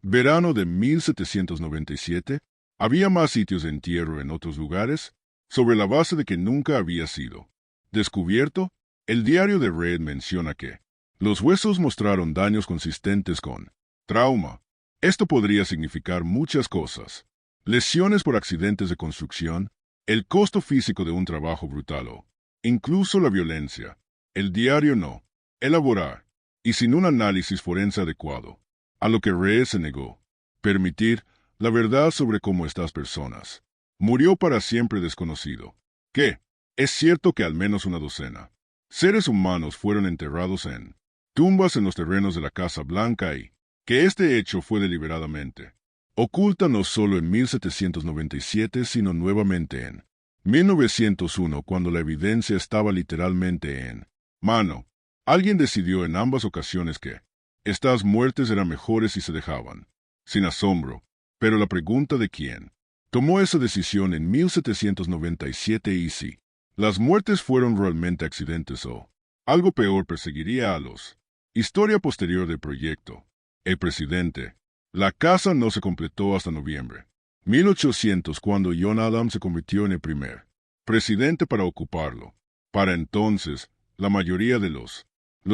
Speaker 1: verano de 1797. Había más sitios de entierro en otros lugares, sobre la base de que nunca había sido descubierto. El diario de Reed menciona que los huesos mostraron daños consistentes con trauma. Esto podría significar muchas cosas: lesiones por accidentes de construcción, el costo físico de un trabajo brutal o incluso la violencia. El diario no elaborar, y sin un análisis forense adecuado, a lo que Reed se negó, permitir la verdad sobre cómo estas personas murió para siempre desconocido. Que es cierto que al menos una docena seres humanos fueron enterrados en tumbas en los terrenos de la Casa Blanca y que este hecho fue deliberadamente oculta no solo en 1797, sino nuevamente en 1901, cuando la evidencia estaba literalmente en mano. Alguien decidió en ambas ocasiones que estas muertes eran mejores si se dejaban sin asombro, pero la pregunta de quién tomó esa decisión en 1797 y si las muertes fueron realmente accidentes o algo peor perseguiría a los. Historia posterior del proyecto. El presidente. La casa no se completó hasta noviembre 1800, cuando John Adams se convirtió en el primer presidente para ocuparlo. Para entonces, la mayoría de los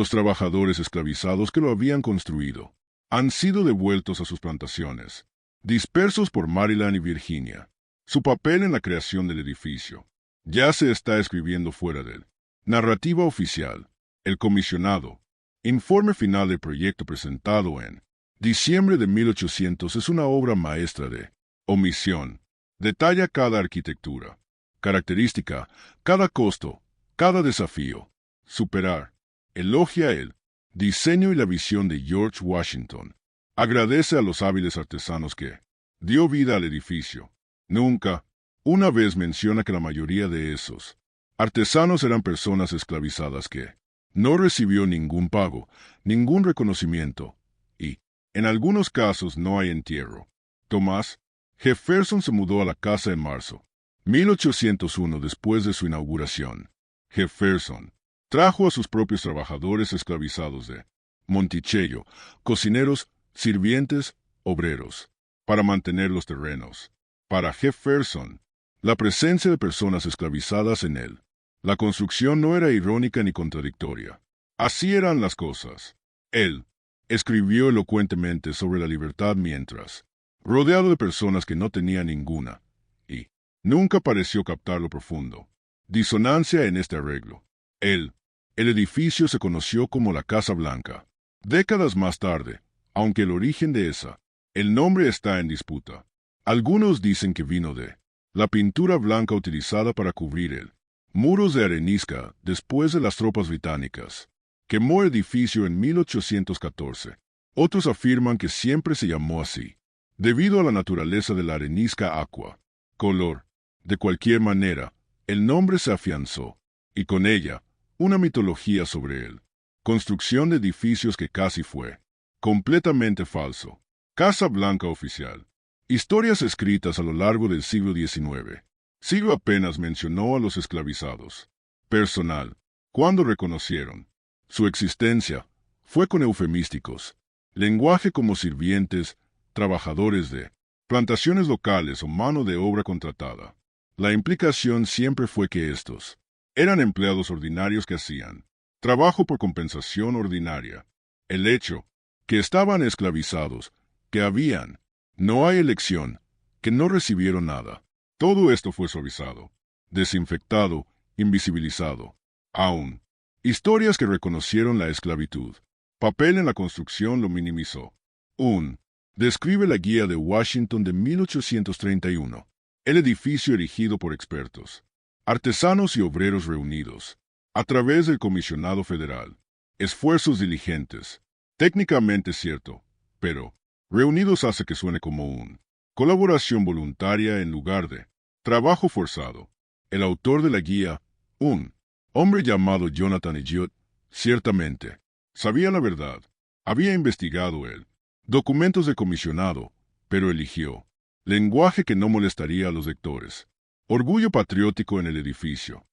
Speaker 1: trabajadores esclavizados que lo habían construido han sido devueltos a sus plantaciones, dispersos por Maryland y Virginia. Su papel en la creación del edificio ya se está escribiendo fuera del narrativa oficial. El comisionado informe final del proyecto presentado en diciembre de 1800 es una obra maestra de omisión. Detalla cada arquitectura, característica, cada costo, cada desafío. Superar. Elogia el diseño y la visión de George Washington. Agradece a los hábiles artesanos que dio vida al edificio. Nunca, una vez menciona que la mayoría de esos artesanos eran personas esclavizadas que no recibió ningún pago, ningún reconocimiento, y, en algunos casos, no hay entierro. Thomas Jefferson se mudó a la casa en marzo 1801 después de su inauguración. Jefferson trajo a sus propios trabajadores esclavizados de Monticello, cocineros, sirvientes, obreros, para mantener los terrenos. Para Jefferson, la presencia de personas esclavizadas en él. La construcción no era irónica ni contradictoria. Así eran las cosas. Él escribió elocuentemente sobre la libertad mientras, rodeado de personas que no tenían ninguna, y nunca pareció captar lo profundo. Disonancia en este arreglo. El edificio se conoció como la Casa Blanca. Décadas más tarde, aunque el origen de el nombre está en disputa. Algunos dicen que vino de la pintura blanca utilizada para cubrir muros de arenisca después de las tropas británicas. Quemó el edificio en 1814. Otros afirman que siempre se llamó así, debido a la naturaleza de la arenisca aqua, color. De cualquier manera, el nombre se afianzó, y con ella, una mitología sobre él. Construcción de edificios que casi fue completamente falso. Casa Blanca oficial. Historias escritas a lo largo del siglo XIX. Siglo apenas mencionó a los esclavizados. Personal. Cuando reconocieron su existencia, fue con eufemísticos. Lenguaje como sirvientes, trabajadores de plantaciones locales o mano de obra contratada. La implicación siempre fue que estos eran empleados ordinarios que hacían trabajo por compensación ordinaria. El hecho que estaban esclavizados, que no hay elección, que no recibieron nada. Todo esto fue suavizado, desinfectado, invisibilizado. Aún, historias que reconocieron la esclavitud. Papel en la construcción lo minimizó. Describe la guía de Washington de 1831. El edificio erigido por expertos, artesanos y obreros reunidos, a través del comisionado federal. Esfuerzos diligentes. Técnicamente cierto, pero reunidos hace que suene como colaboración voluntaria en lugar de trabajo forzado. El autor de la guía, un hombre llamado Jonathan Elliot, ciertamente sabía la verdad. Había investigado documentos de comisionado, pero eligió lenguaje que no molestaría a los lectores. Orgullo patriótico en el edificio.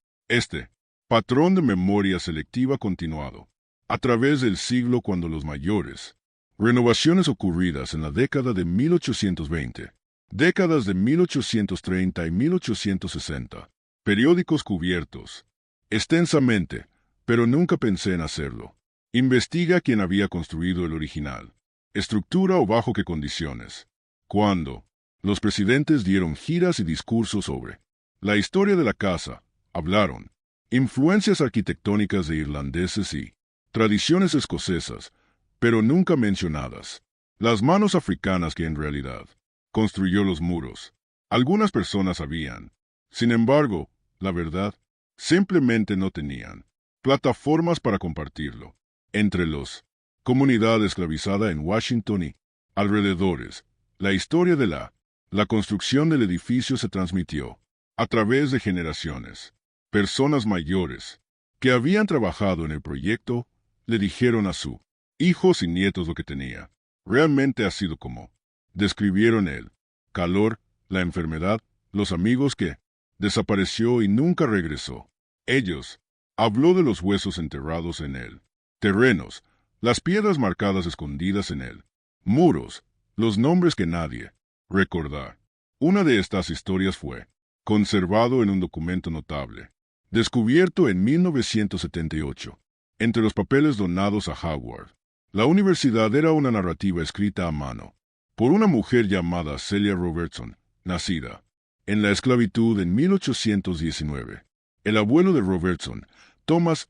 Speaker 1: Patrón de memoria selectiva continuado. A través del siglo cuando los mayores renovaciones ocurridas en la década de 1820, décadas de 1830 y 1860, periódicos cubiertos, extensamente, pero nunca pensé en hacerlo. Investiga quién había construido el original, estructura o bajo qué condiciones. Cuando los presidentes dieron giras y discursos sobre la historia de la casa, hablaron influencias arquitectónicas de irlandeses y tradiciones escocesas, pero nunca mencionadas. Las manos africanas que en realidad construyó los muros. Algunas personas sabían. Sin embargo, la verdad, simplemente no tenían plataformas para compartirlo. Entre los comunidad esclavizada en Washington y alrededores, la historia de la construcción del edificio se transmitió a través de generaciones. Personas mayores que habían trabajado en el proyecto le dijeron a sus hijos y nietos lo que tenía. Realmente ha sido como describieron el calor, la enfermedad, los amigos que desapareció y nunca regresó. Ellos habló de los huesos enterrados en terrenos, las piedras marcadas escondidas en muros, los nombres que nadie recordar. Una de estas historias fue conservado en un documento notable, descubierto en 1978. Entre los papeles donados a Howard, la universidad era una narrativa escrita a mano por una mujer llamada Celia Robertson, nacida en la esclavitud en 1819. El abuelo de Robertson, Thomas,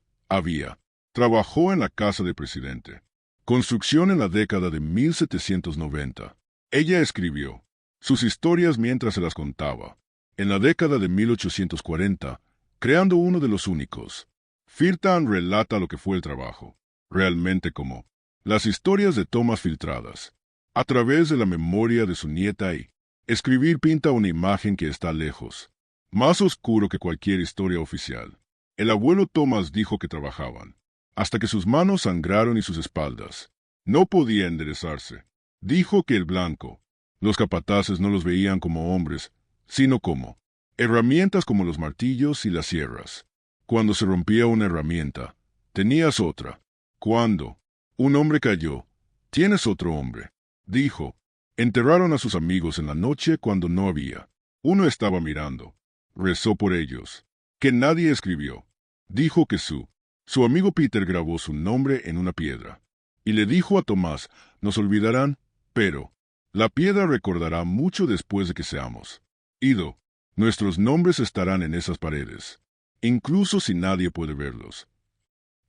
Speaker 1: trabajó en la casa del presidente. Construcción en la década de 1790. Ella escribió sus historias mientras se las contaba. En la década de 1840, creando uno de los únicos. Firtan relata lo que fue el trabajo, realmente como las historias de Thomas filtradas, a través de la memoria de su nieta y escribir pinta una imagen que está lejos, más oscuro que cualquier historia oficial. El abuelo Thomas dijo que trabajaban, hasta que sus manos sangraron y sus espaldas. No podía enderezarse. Dijo que el blanco, los capataces no los veían como hombres, sino como herramientas como los martillos y las sierras. Cuando se rompía una herramienta, tenías otra. Cuando Un hombre cayó. ¿Tienes otro hombre? Dijo. Enterraron a sus amigos en la noche cuando no había. Uno estaba mirando. Rezó por ellos. Que nadie escribió. Dijo que su amigo Peter grabó su nombre en una piedra. Y le dijo a Tomás, nos olvidarán, pero la piedra recordará mucho después de que seamos ido. Nuestros nombres estarán en esas paredes, incluso si nadie puede verlos.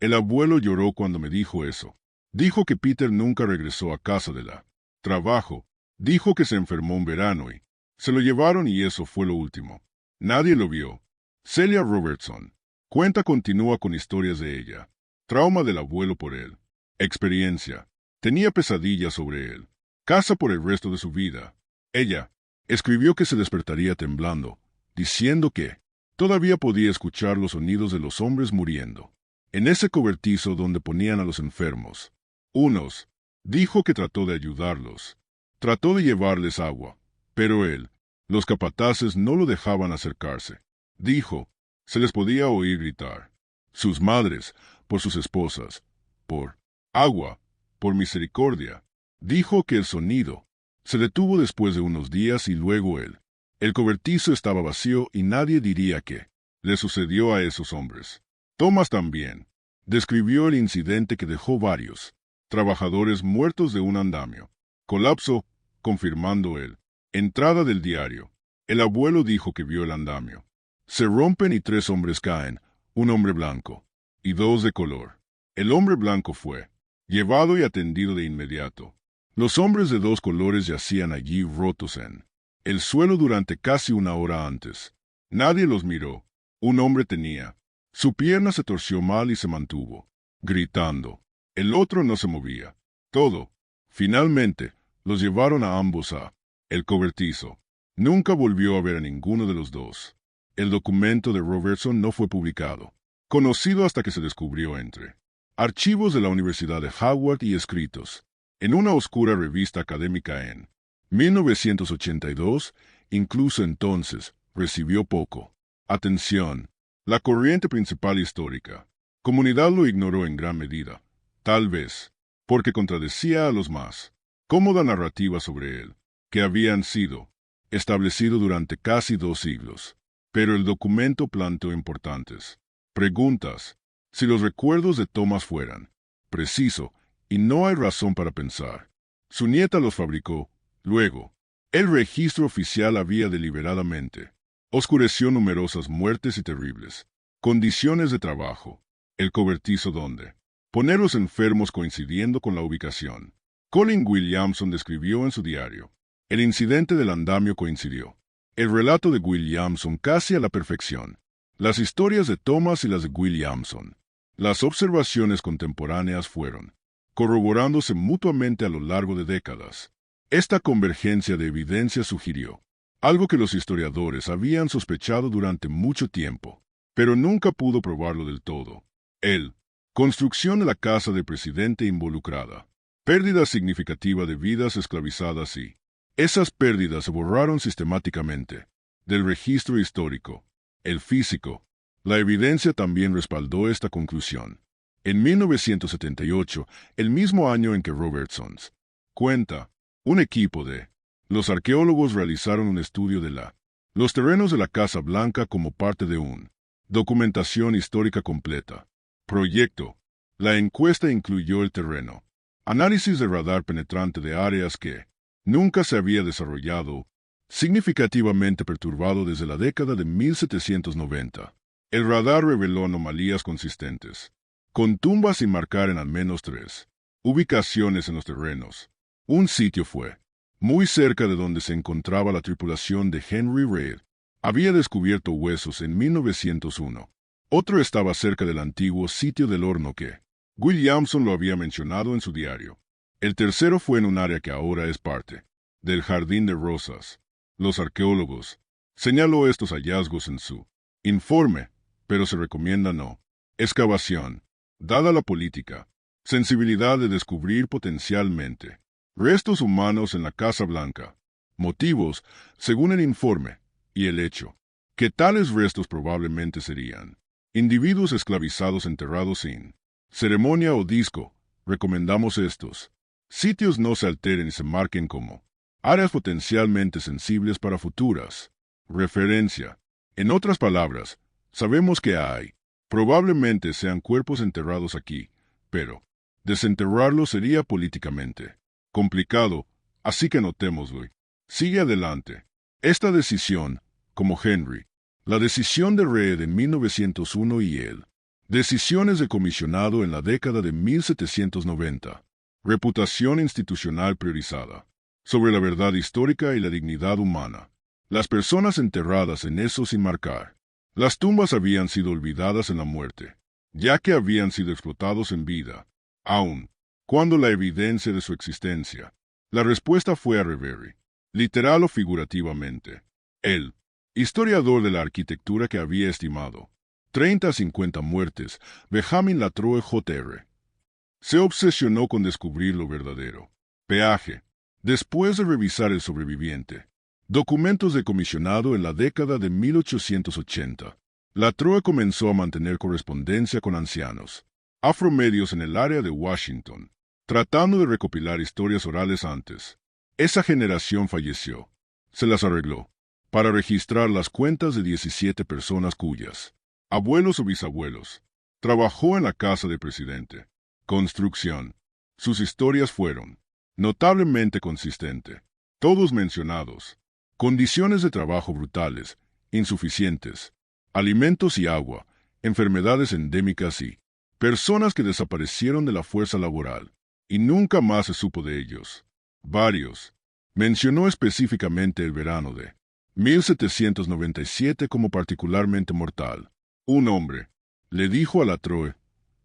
Speaker 1: El abuelo lloró cuando me dijo eso. Dijo que Peter nunca regresó a casa de la trabajo. Dijo que se enfermó un verano y se lo llevaron y eso fue lo último. Nadie lo vio. Celia Robertson. Cuenta continúa con historias de ella. Trauma del abuelo por él. Experiencia. Tenía pesadillas sobre él. Casa por el resto de su vida. Ella escribió que se despertaría temblando, diciendo que todavía podía escuchar los sonidos de los hombres muriendo. En ese cobertizo donde ponían a los enfermos. Unos. Dijo que trató de ayudarlos. Trató de llevarles agua. Pero los capataces no lo dejaban acercarse. Dijo, se les podía oír gritar. Sus madres, por sus esposas, por agua, por misericordia. Dijo que el sonido se detuvo después de unos días y luego el cobertizo estaba vacío y nadie diría qué le sucedió a esos hombres. Thomas también describió el incidente que dejó varios trabajadores muertos de un andamio. Colapso, confirmando entrada del diario. El abuelo dijo que vio el andamio. Se rompen y 3 hombres caen, un hombre blanco y 2 de color. El hombre blanco fue llevado y atendido de inmediato. Los hombres de 2 colores yacían allí rotos en el suelo durante casi una hora antes. Nadie los miró. Un hombre tenía. Su pierna se torció mal y se mantuvo, gritando. El otro no se movía. Todo. Finalmente, los llevaron a ambos a el cobertizo. Nunca volvió a ver a ninguno de los dos. El documento de Robertson no fue publicado. Conocido hasta que se descubrió entre archivos de la Universidad de Howard y escritos en una oscura revista académica en 1982, incluso entonces, recibió poco atención. La corriente principal histórica comunidad lo ignoró en gran medida, tal vez porque contradecía a los más cómoda narrativa sobre él, que habían sido establecido durante casi 2 siglos. Pero el documento planteó importantes preguntas. Si los recuerdos de Thomas fueran preciso, y no hay razón para pensar, su nieta los fabricó. Luego, el registro oficial había deliberadamente oscureció numerosas muertes y terribles condiciones de trabajo. El cobertizo donde poner los enfermos coincidiendo con la ubicación. Colin Williamson describió en su diario. El incidente del andamio coincidió. El relato de Williamson casi a la perfección. Las historias de Thomas y las de Williamson. Las observaciones contemporáneas fueron corroborándose mutuamente a lo largo de décadas. Esta convergencia de evidencia sugirió algo que los historiadores habían sospechado durante mucho tiempo, pero nunca pudo probarlo del todo. Construcción de la casa del presidente involucrada. Pérdida significativa de vidas esclavizadas y esas pérdidas se borraron sistemáticamente del registro histórico. El físico. La evidencia también respaldó esta conclusión. En 1978, el mismo año en que Robertson cuenta, un equipo de los arqueólogos realizaron un estudio de los terrenos de la Casa Blanca como parte de una documentación histórica completa. Proyecto. La encuesta incluyó el terreno, análisis de radar penetrante de áreas que nunca se había desarrollado, significativamente perturbado desde la década de 1790. El radar reveló anomalías consistentes, con tumbas sin marcar en al menos 3 ubicaciones en los terrenos. Un sitio fue muy cerca de donde se encontraba la tripulación de Henry Reid. Había descubierto huesos en 1901. Otro estaba cerca del antiguo sitio del horno que Williamson lo había mencionado en su diario. El tercero fue en un área que ahora es parte del Jardín de Rosas. Los arqueólogos señaló estos hallazgos en su informe, pero se recomienda no excavación, dada la política, sensibilidad de descubrir potencialmente restos humanos en la Casa Blanca. Motivos, según el informe, y el hecho, que tales restos probablemente serían individuos esclavizados enterrados sin ceremonia o disco, recomendamos estos sitios no se alteren y se marquen como áreas potencialmente sensibles para futuras. Referencia. En otras palabras, sabemos que hay. Probablemente sean cuerpos enterrados aquí, pero desenterrarlos sería políticamente complicado, así que notémoslo. Sigue adelante. Esta decisión, como Henry, la decisión de Rhee de 1901 y el decisiones de comisionado en la década de 1790, reputación institucional priorizada, sobre la verdad histórica y la dignidad humana. Las personas enterradas en eso sin marcar. Las tumbas habían sido olvidadas en la muerte, ya que habían sido explotados en vida. Aún, cuando la evidencia de su existencia. La respuesta fue a Reverie, literal o figurativamente. Él, historiador de la arquitectura que había estimado 30 a 50 muertes, Benjamin Latrobe Jr. se obsesionó con descubrir lo verdadero. Peaje. Después de revisar el sobreviviente, documentos de comisionado en la década de 1880, Latrobe comenzó a mantener correspondencia con ancianos afromedios en el área de Washington, tratando de recopilar historias orales antes. Esa generación falleció. Se las arregló para registrar las cuentas de 17 personas cuyas abuelos o bisabuelos trabajó en la casa del presidente. Construcción. Sus historias fueron notablemente consistentes. Todos mencionados. Condiciones de trabajo brutales, insuficientes, alimentos y agua, enfermedades endémicas y personas que desaparecieron de la fuerza laboral, y nunca más se supo de ellos. Varios. Mencionó específicamente el verano de 1797 como particularmente mortal. Un hombre le dijo a Latrobe,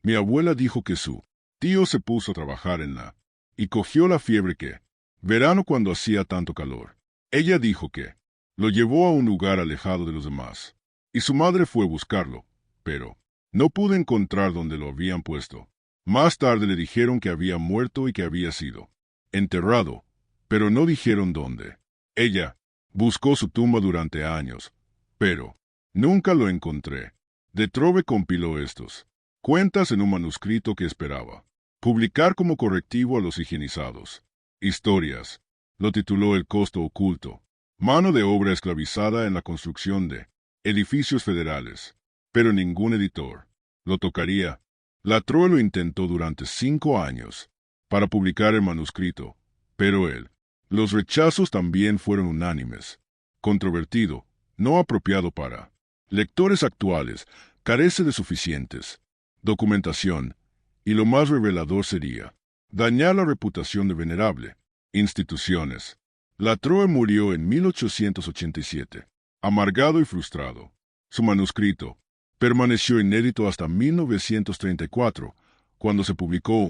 Speaker 1: mi abuela dijo que su tío se puso a trabajar en la y cogió la fiebre que verano cuando hacía tanto calor. Ella dijo que lo llevó a un lugar alejado de los demás, y su madre fue a buscarlo, pero no pudo encontrar dónde lo habían puesto. Más tarde le dijeron que había muerto y que había sido enterrado, pero no dijeron dónde. Ella buscó su tumba durante años, pero nunca lo encontré. Latrobe compiló estos cuentas en un manuscrito que esperaba publicar como correctivo a los higienizados. Historias. Lo tituló El costo oculto. Mano de obra esclavizada en la construcción de edificios federales. Pero ningún editor lo tocaría. Latrobe lo intentó durante 5 años para publicar el manuscrito, pero los rechazos también fueron unánimes. Controvertido, no apropiado para lectores actuales, carece de suficientes documentación, y lo más revelador sería dañar la reputación de venerable instituciones. Latrobe murió en 1887, amargado y frustrado. Su manuscrito permaneció inédito hasta 1934, cuando se publicó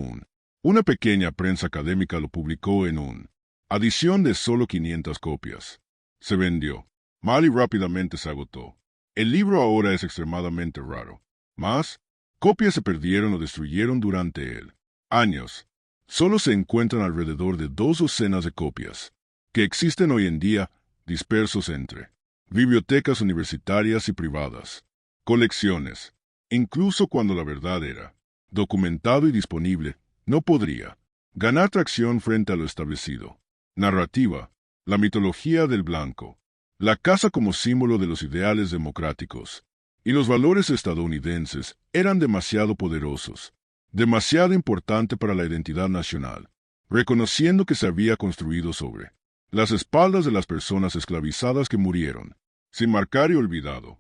Speaker 1: una pequeña prensa académica lo publicó en una edición de solo 500 copias. Se vendió mal y rápidamente se agotó. El libro ahora es extremadamente raro. Más copias se perdieron o destruyeron durante años. Solo se encuentran alrededor de 2 docenas de copias, que existen hoy en día dispersos entre bibliotecas universitarias y privadas, colecciones. Incluso cuando la verdad era documentado y disponible, no podría ganar tracción frente a lo establecido. Narrativa. La mitología del blanco. La casa como símbolo de los ideales democráticos y los valores estadounidenses eran demasiado poderosos, demasiado importante para la identidad nacional, reconociendo que se había construido sobre las espaldas de las personas esclavizadas que murieron, sin marcar y olvidado.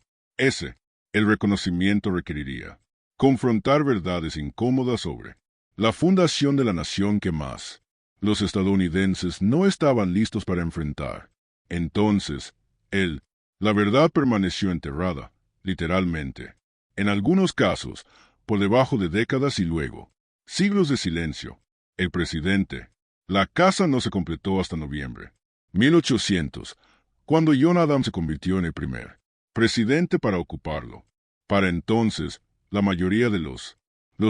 Speaker 1: El reconocimiento requeriría confrontar verdades incómodas sobre la fundación de la nación que más los estadounidenses no estaban listos para enfrentar. Entonces, la verdad permaneció enterrada, literalmente, en algunos casos, por debajo de décadas y luego siglos de silencio. El presidente. La casa no se completó hasta noviembre 1800, cuando John Adams se convirtió en el primer presidente para ocuparlo. Para entonces, la mayoría de los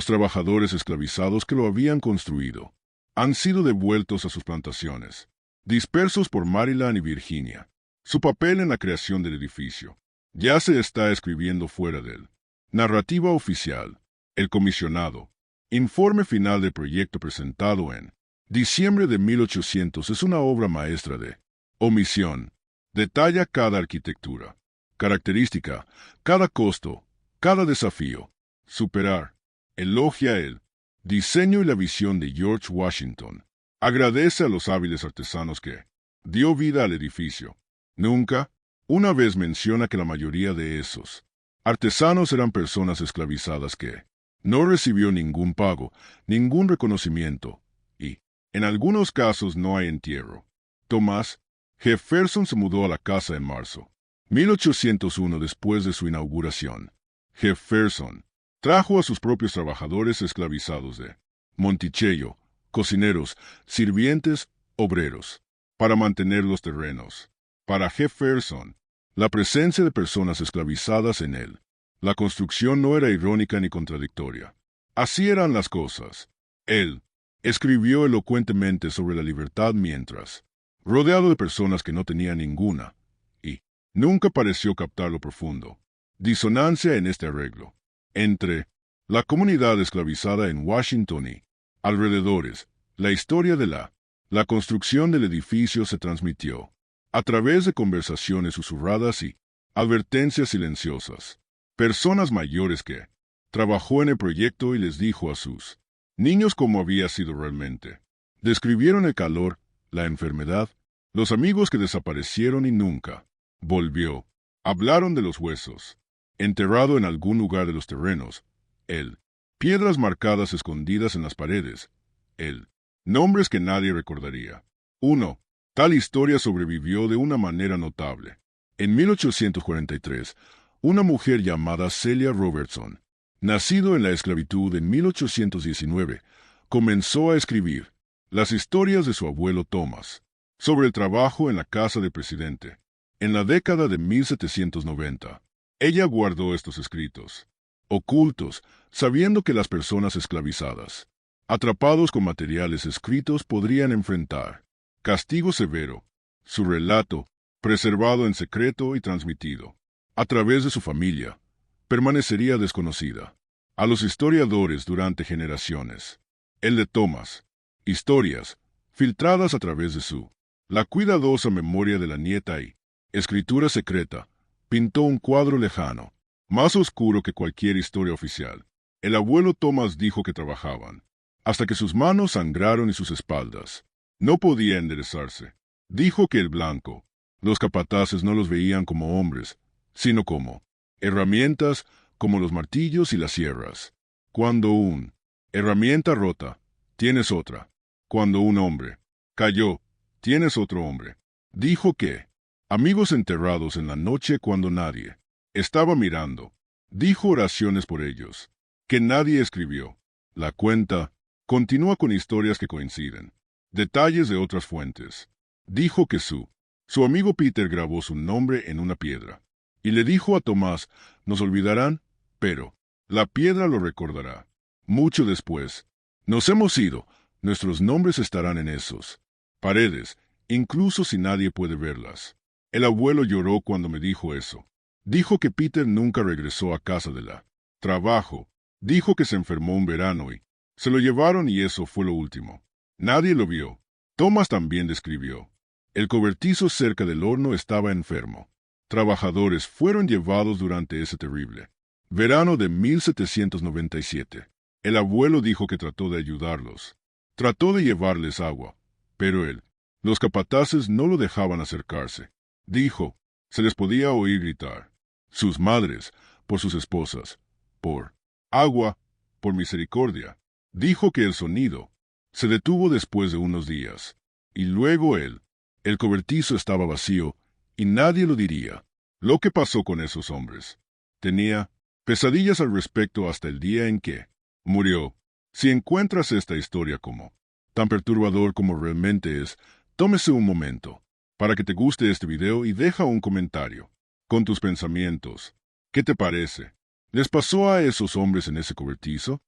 Speaker 1: trabajadores esclavizados que lo habían construido han sido devueltos a sus plantaciones, dispersos por Maryland y Virginia. Su papel en la creación del edificio ya se está escribiendo fuera de él. Narrativa oficial. El comisionado Informe final del proyecto presentado en diciembre de 1800 es una obra maestra de omisión. Detalla cada arquitectura, característica, cada costo, cada desafío. Superar. Elogia el diseño y la visión de George Washington. Agradece a los hábiles artesanos que dio vida al edificio. Nunca, una vez menciona que la mayoría de esos artesanos eran personas esclavizadas que no recibió ningún pago, ningún reconocimiento, y, en algunos casos, no hay entierro. Thomas Jefferson se mudó a la casa en marzo 1801 después de su inauguración. Jefferson trajo a sus propios trabajadores esclavizados de Monticello, cocineros, sirvientes, obreros, para mantener los terrenos. Para Jefferson, la presencia de personas esclavizadas en él, la construcción no era irónica ni contradictoria. Así eran las cosas. Él escribió elocuentemente sobre la libertad mientras, rodeado de personas que no tenían ninguna, y nunca pareció captar lo profundo, disonancia en este arreglo, entre la comunidad esclavizada en Washington y alrededores. La historia de la construcción del edificio se transmitió a través de conversaciones susurradas y advertencias silenciosas. Personas mayores que trabajó en el proyecto y les dijo a sus niños cómo había sido realmente. Describieron el calor, la enfermedad, los amigos que desaparecieron y nunca volvió. Hablaron de los huesos, enterrado en algún lugar de los terrenos, piedras marcadas escondidas en las paredes, nombres que nadie recordaría. 1. Tal historia sobrevivió de una manera notable. En 1843, una mujer llamada Celia Robertson, nacido en la esclavitud en 1819, comenzó a escribir las historias de su abuelo Thomas sobre el trabajo en la casa del presidente. En la década de 1790, ella guardó estos escritos, ocultos, sabiendo que las personas esclavizadas, atrapados con materiales escritos, podrían enfrentar castigo severo. Su relato, preservado en secreto y transmitido a través de su familia, permanecería desconocida a los historiadores durante generaciones. El de Thomas, historias filtradas a través de la cuidadosa memoria de la nieta y escritura secreta, pintó un cuadro lejano, más oscuro que cualquier historia oficial. El abuelo Thomas dijo que trabajaban hasta que sus manos sangraron y sus espaldas no podía enderezarse. Dijo que el blanco, los capataces no los veían como hombres, sino como herramientas, como los martillos y las sierras. Cuando un herramienta rota, tienes otra. Cuando un hombre cayó, tienes otro hombre. Dijo que amigos enterrados en la noche cuando nadie estaba mirando. Dijo oraciones por ellos, que nadie escribió. La cuenta continúa con historias que coinciden, detalles de otras fuentes. Dijo que su amigo Peter grabó su nombre en una piedra, y le dijo a Tomás, nos olvidarán, pero la piedra lo recordará. Mucho después, nos hemos ido, nuestros nombres estarán en esos paredes, incluso si nadie puede verlas. El abuelo lloró cuando me dijo eso. Dijo que Peter nunca regresó a casa de trabajo. Dijo que se enfermó un verano y se lo llevaron y eso fue lo último. Nadie lo vio. Thomas también describió. El cobertizo cerca del horno estaba enfermo. Trabajadores fueron llevados durante ese terrible verano de 1797. El abuelo dijo que trató de ayudarlos. Trató de llevarles agua, pero los capataces no lo dejaban acercarse. Dijo, se les podía oír gritar. Sus madres, por sus esposas, por agua, por misericordia. Dijo que el sonido se detuvo después de unos días, y luego el cobertizo estaba vacío, y nadie lo diría. Lo que pasó con esos hombres. Tenía pesadillas al respecto hasta el día en que murió. Si encuentras esta historia como tan perturbador como realmente es, tómese un momento para que te guste este video y deja un comentario con tus pensamientos. ¿Qué te parece? ¿Les pasó a esos hombres en ese cobertizo?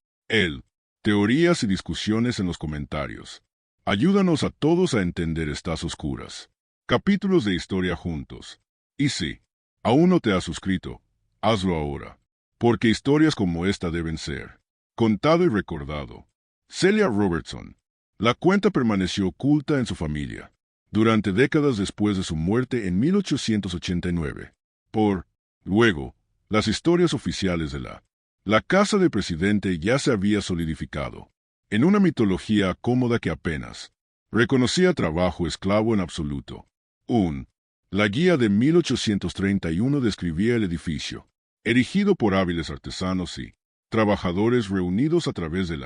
Speaker 1: Teorías y discusiones en los comentarios. Ayúdanos a todos a entender estas oscuras capítulos de historia juntos. Y si aún no te has suscrito, hazlo ahora, porque historias como esta deben ser contado y recordado. Celia Robertson. La cuenta permaneció oculta en su familia durante décadas después de su muerte en 1889. Luego, las historias oficiales de la casa del presidente ya se había solidificado en una mitología cómoda que apenas reconocía trabajo esclavo en absoluto. La guía de 1831 describía el edificio, erigido por hábiles artesanos y trabajadores reunidos a través de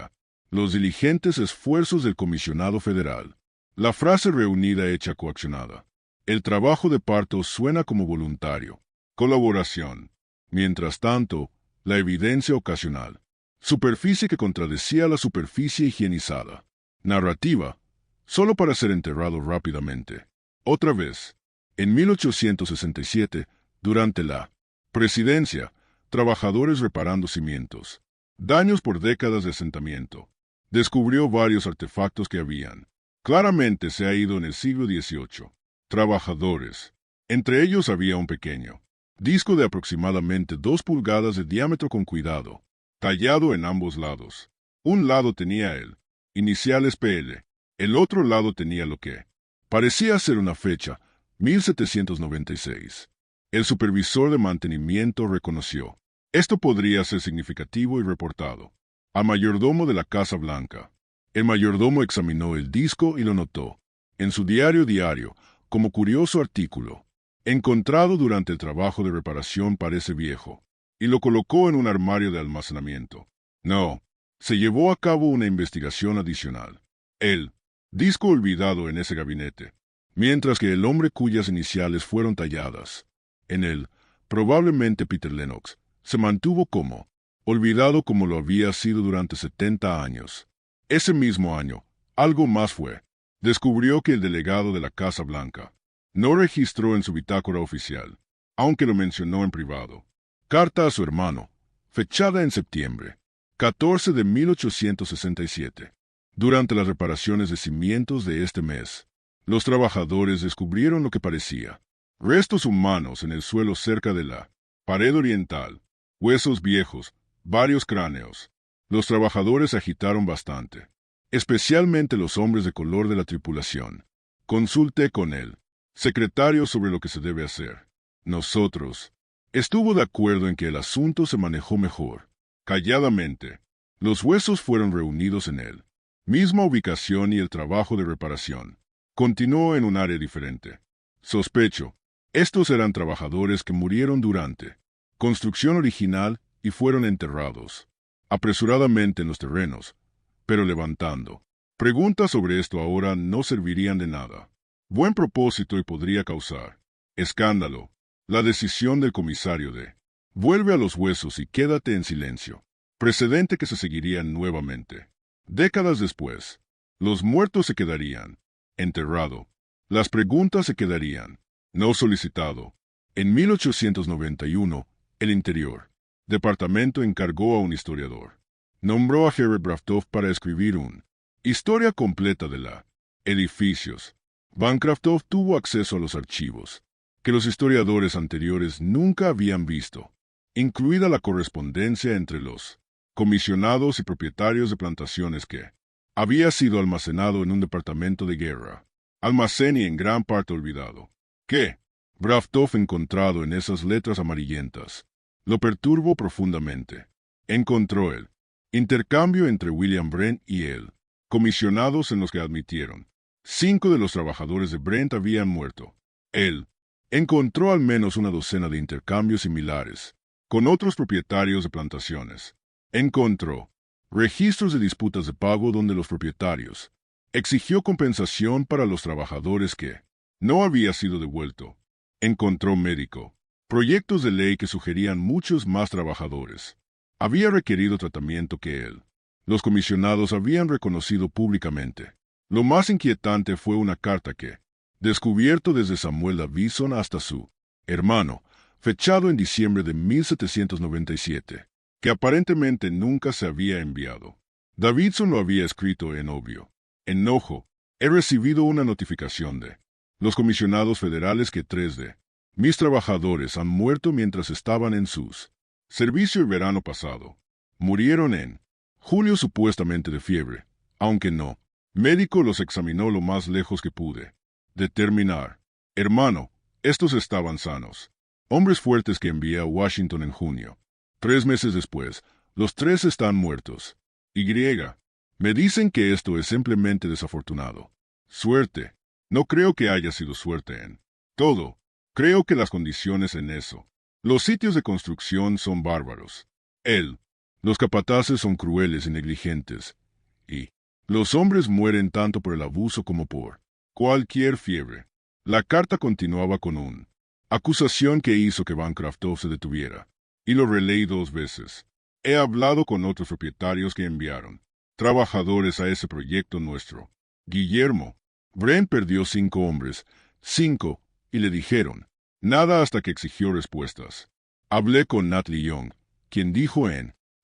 Speaker 1: los diligentes esfuerzos del comisionado federal. La frase reunida hecha coaccionada. El trabajo de parto suena como voluntario. Colaboración. Mientras tanto, la evidencia ocasional. Superficie que contradecía la superficie higienizada. Narrativa. Solo para ser enterrado rápidamente. Otra vez. En 1867, durante la presidencia, trabajadores reparando cimientos. Daños por décadas de asentamiento. Descubrió varios artefactos que habían. Claramente se ha ido en el siglo XVIII. Trabajadores. Entre ellos había un pequeño disco de aproximadamente 2 pulgadas de diámetro con cuidado, tallado en ambos lados. Un lado tenía el iniciales PL, el otro lado tenía lo que parecía ser una fecha, 1796. El supervisor de mantenimiento reconoció. Esto podría ser significativo y reportado al mayordomo de la Casa Blanca. El mayordomo examinó el disco y lo notó en su diario como curioso artículo. Encontrado durante el trabajo de reparación parece viejo, y lo colocó en un armario de almacenamiento. No, se llevó a cabo una investigación adicional. El disco olvidado en ese gabinete, mientras que el hombre cuyas iniciales fueron talladas en él, probablemente Peter Lennox, se mantuvo como olvidado como lo había sido durante 70 años. Ese mismo año, algo más fue. Descubrió que el delegado de la Casa Blanca no registró en su bitácora oficial, aunque lo mencionó en privado. Carta a su hermano, fechada en septiembre 14 de 1867. Durante las reparaciones de cimientos de este mes, los trabajadores descubrieron lo que parecía restos humanos en el suelo cerca de la pared oriental, huesos viejos, varios cráneos. Los trabajadores se agitaron bastante, especialmente los hombres de color de la tripulación. Consulté con él secretario sobre lo que se debe hacer. Nosotros. Estuvo de acuerdo en que el asunto se manejó mejor. Calladamente. Los huesos fueron reunidos en él. Misma ubicación y el trabajo de reparación. Continuó en un área diferente. Sospecho. Estos eran trabajadores que murieron durante construcción original y fueron enterrados apresuradamente en los terrenos, pero levantando preguntas sobre esto ahora no servirían de nada. Buen propósito y podría causar escándalo. La decisión del comisario de vuelve a los huesos y quédate en silencio. Precedente que se seguiría nuevamente. Décadas después, los muertos se quedarían enterrado. Las preguntas se quedarían no solicitado. En 1891, el Interior Departamento encargó a un historiador. Nombró a Herbert Braftoff para escribir una historia completa de la edificios. Bancroft tuvo acceso a los archivos que los historiadores anteriores nunca habían visto, incluida la correspondencia entre los comisionados y propietarios de plantaciones que había sido almacenado en un departamento de guerra, almacén y en gran parte olvidado. ¿Qué? Braftoff encontrado en esas letras amarillentas lo perturbó profundamente. Encontró el intercambio entre William Brent y él, comisionados en los que admitieron 5 de los trabajadores de Brent habían muerto. Él encontró al menos una docena de intercambios similares con otros propietarios de plantaciones. Encontró registros de disputas de pago donde los propietarios exigió compensación para los trabajadores que no había sido devuelto. Encontró médico proyectos de ley que sugerían muchos más trabajadores. Había requerido tratamiento que él. Los comisionados habían reconocido públicamente. Lo más inquietante fue una carta que, descubierto desde Samuel Davison hasta su hermano, fechado en diciembre de 1797, que aparentemente nunca se había enviado. Davidson lo había escrito en obvio enojo. He recibido una notificación de los comisionados federales que 3 de mis trabajadores han muerto mientras estaban en sus servicio el verano pasado. Murieron en Julio supuestamente de fiebre, aunque no. Médico los examinó lo más lejos que pude. Determinar. Hermano, estos estaban sanos. Hombres fuertes que envié a Washington en junio. 3 meses después, los 3 están muertos. Y. Me dicen que esto es simplemente desafortunado. Suerte. No creo que haya sido suerte en todo. Creo que las condiciones en eso. Los sitios de construcción son bárbaros. Los capataces son crueles y negligentes. Y los hombres mueren tanto por el abuso como por cualquier fiebre. La carta continuaba con una acusación que hizo que Bancroft se detuviera. Y lo releí 2 veces. He hablado con otros propietarios que enviaron trabajadores a ese proyecto nuestro. Guillermo. Brent perdió 5 hombres, 5, y le dijeron nada hasta que exigió respuestas. Hablé con Natalie Young, quien dijo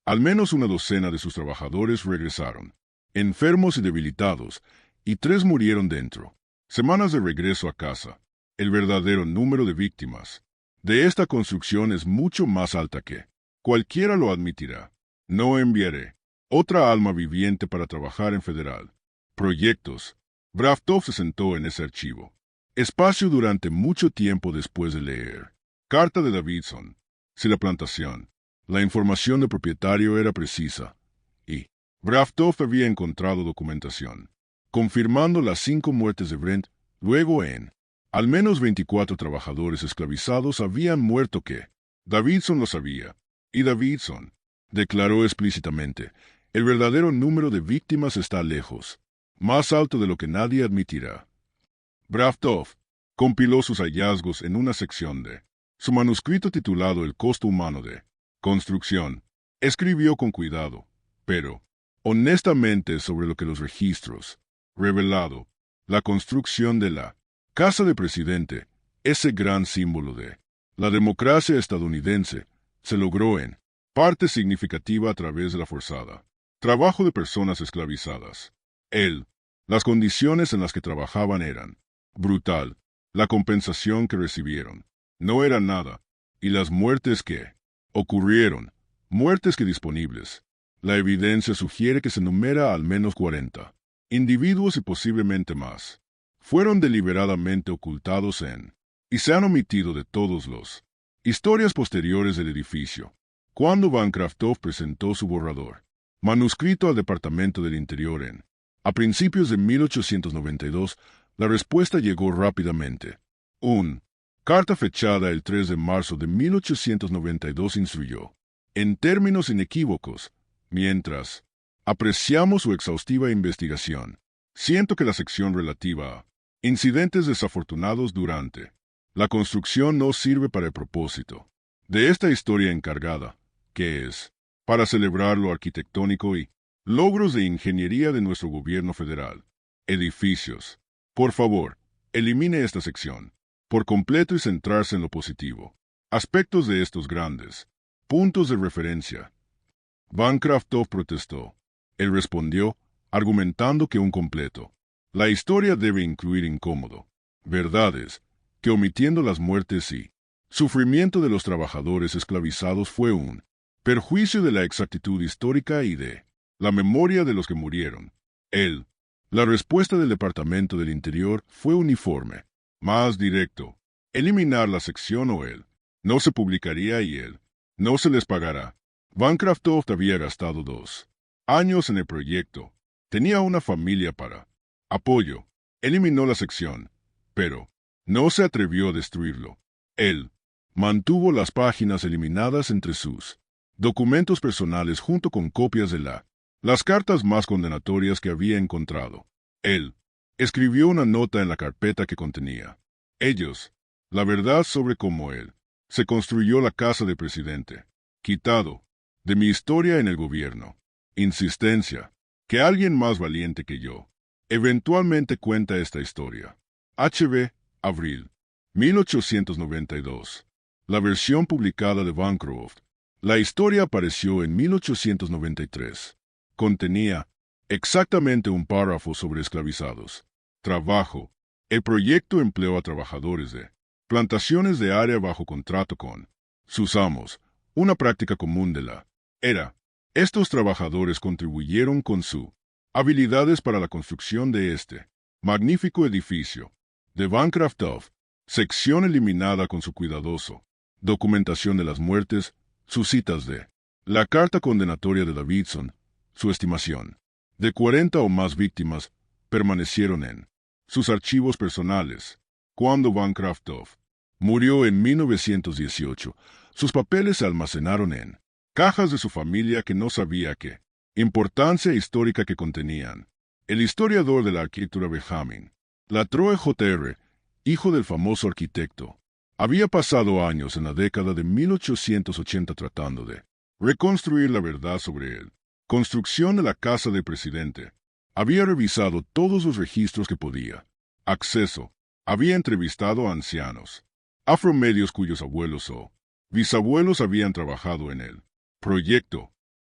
Speaker 1: al menos una docena de sus trabajadores regresaron, enfermos y debilitados, y 3 murieron dentro. Semanas de regreso a casa. El verdadero número de víctimas de esta construcción es mucho más alta que cualquiera lo admitirá. No enviaré otra alma viviente para trabajar en federal proyectos. Braftov se sentó en ese archivo. Espacio durante mucho tiempo después de leer. Carta de Davidson. Si la plantación. La información del propietario era precisa. Y Braftov había encontrado documentación confirmando las 5 muertes de Brent. Luego al menos 24 trabajadores esclavizados habían muerto que Davidson lo sabía. Y Davidson declaró explícitamente, el verdadero número de víctimas está lejos, más alto de lo que nadie admitirá. Braftov compiló sus hallazgos en una sección de su manuscrito titulado El costo humano de construcción. Escribió con cuidado, pero honestamente sobre lo que los registros revelado. La construcción de la Casa de Presidente, ese gran símbolo de la democracia estadounidense, se logró en parte significativa a través de la forzada trabajo de personas esclavizadas. Las condiciones en las que trabajaban eran brutal. La compensación que recibieron no era nada. Y las muertes que ocurrieron, muertes que disponibles. La evidencia sugiere que se numera al menos 40 individuos y posiblemente más. Fueron deliberadamente ocultados y se han omitido de todos los historias posteriores del edificio. Cuando Bancroft presentó su borrador manuscrito al Departamento del Interior a principios de 1892, la respuesta llegó rápidamente. Carta fechada el 3 de marzo de 1892 instruyó, en términos inequívocos, mientras apreciamos su exhaustiva investigación, siento que la sección relativa a incidentes desafortunados durante la construcción no sirve para el propósito de esta historia encargada, que es para celebrar lo arquitectónico y logros de ingeniería de nuestro gobierno federal. Edificios. Por favor, elimine esta sección por completo y centrarse en lo positivo. Aspectos de estos grandes puntos de referencia. Bancroft protestó. Él respondió, argumentando que un completo. La historia debe incluir incómodo verdades, que omitiendo las muertes y sufrimiento de los trabajadores esclavizados fue un perjuicio de la exactitud histórica y de la memoria de los que murieron. La respuesta del Departamento del Interior fue uniforme, más directo. Eliminar la sección o no se publicaría y no se les pagará. Bancroft había gastado 2 años en el proyecto. Tenía una familia para apoyo. Eliminó la sección, pero no se atrevió a destruirlo. Mantuvo las páginas eliminadas entre sus documentos personales junto con copias de las cartas más condenatorias que había encontrado. Escribió una nota en la carpeta que contenía la verdad sobre cómo se construyó la casa de presidente. Quitado de mi historia en el gobierno. Insistencia. Que alguien más valiente que yo eventualmente cuenta esta historia. H.B. Abril 1892. La versión publicada de Bancroft. La historia apareció en 1893. Contenía exactamente un párrafo sobre esclavizados. Trabajo. El proyecto empleó a trabajadores de plantaciones de área bajo contrato con sus amos, una práctica común de la era. Estos trabajadores contribuyeron con sus habilidades para la construcción de este magnífico edificio de Bancroft, sección eliminada con su cuidadoso documentación de las muertes, sus citas de la carta condenatoria de Davidson, su estimación de 40 o más víctimas permanecieron en sus archivos personales. Cuando Bancroft murió en 1918, sus papeles se almacenaron en cajas de su familia que no sabía qué importancia histórica que contenían. El historiador de la arquitectura Benjamin Latrobe Jr., hijo del famoso arquitecto, había pasado años en la década de 1880 tratando de reconstruir la verdad sobre él. Construcción de la casa del presidente. Había revisado todos los registros que podía. Acceso. Había entrevistado a ancianos, afromedios cuyos abuelos o bisabuelos habían trabajado en él. Proyecto.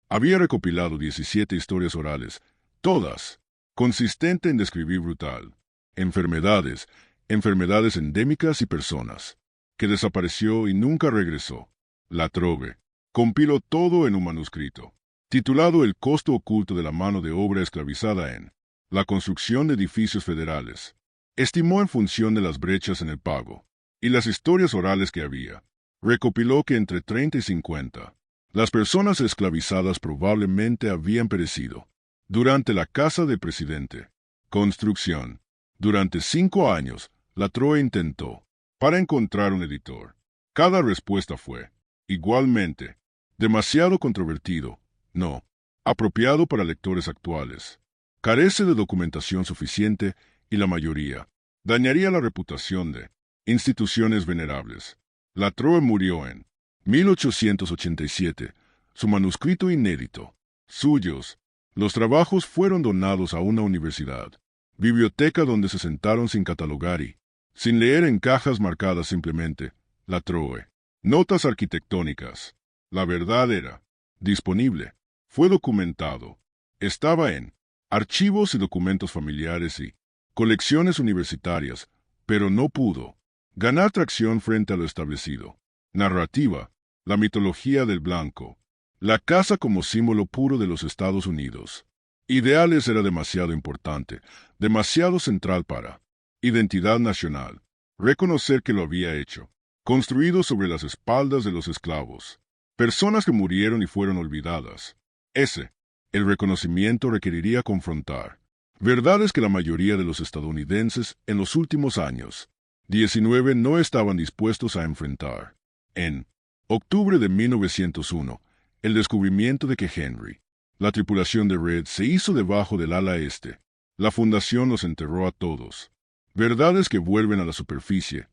Speaker 1: Había recopilado 17 historias orales, todas consistente en describir brutal enfermedades, enfermedades endémicas y personas, que desapareció y nunca regresó. Latrobe compiló todo en un manuscrito, titulado El costo oculto de la mano de obra esclavizada en la construcción de edificios federales. Estimó en función de las brechas en el pago y las historias orales que había. Recopiló que entre 30 y 50 las personas esclavizadas probablemente habían perecido durante la casa del presidente. Construcción. Durante 5 años, Latrobe intentó para encontrar un editor. Cada respuesta fue, igualmente, demasiado controvertido, no apropiado para lectores actuales, carece de documentación suficiente y la mayoría dañaría la reputación de instituciones venerables. Latrobe murió en 1887, su manuscrito inédito, suyos, los trabajos fueron donados a una universidad, biblioteca donde se sentaron sin catalogar y sin leer en cajas marcadas simplemente, Latrobe. Notas arquitectónicas. La verdad era disponible, fue documentado, estaba en archivos y documentos familiares y colecciones universitarias, pero no pudo ganar tracción frente a lo establecido. Narrativa. La mitología del blanco. La casa como símbolo puro de los Estados Unidos. Ideales era demasiado importante, demasiado central para identidad nacional. Reconocer que lo había hecho. Construido sobre las espaldas de los esclavos. Personas que murieron y fueron olvidadas. El reconocimiento requeriría confrontar verdades que la mayoría de los estadounidenses en los últimos años 19 no estaban dispuestos a enfrentar. En octubre de 1901, el descubrimiento de que Henry, la tripulación de Red, se hizo debajo del ala este. La fundación los enterró a todos. Verdades que vuelven a la superficie,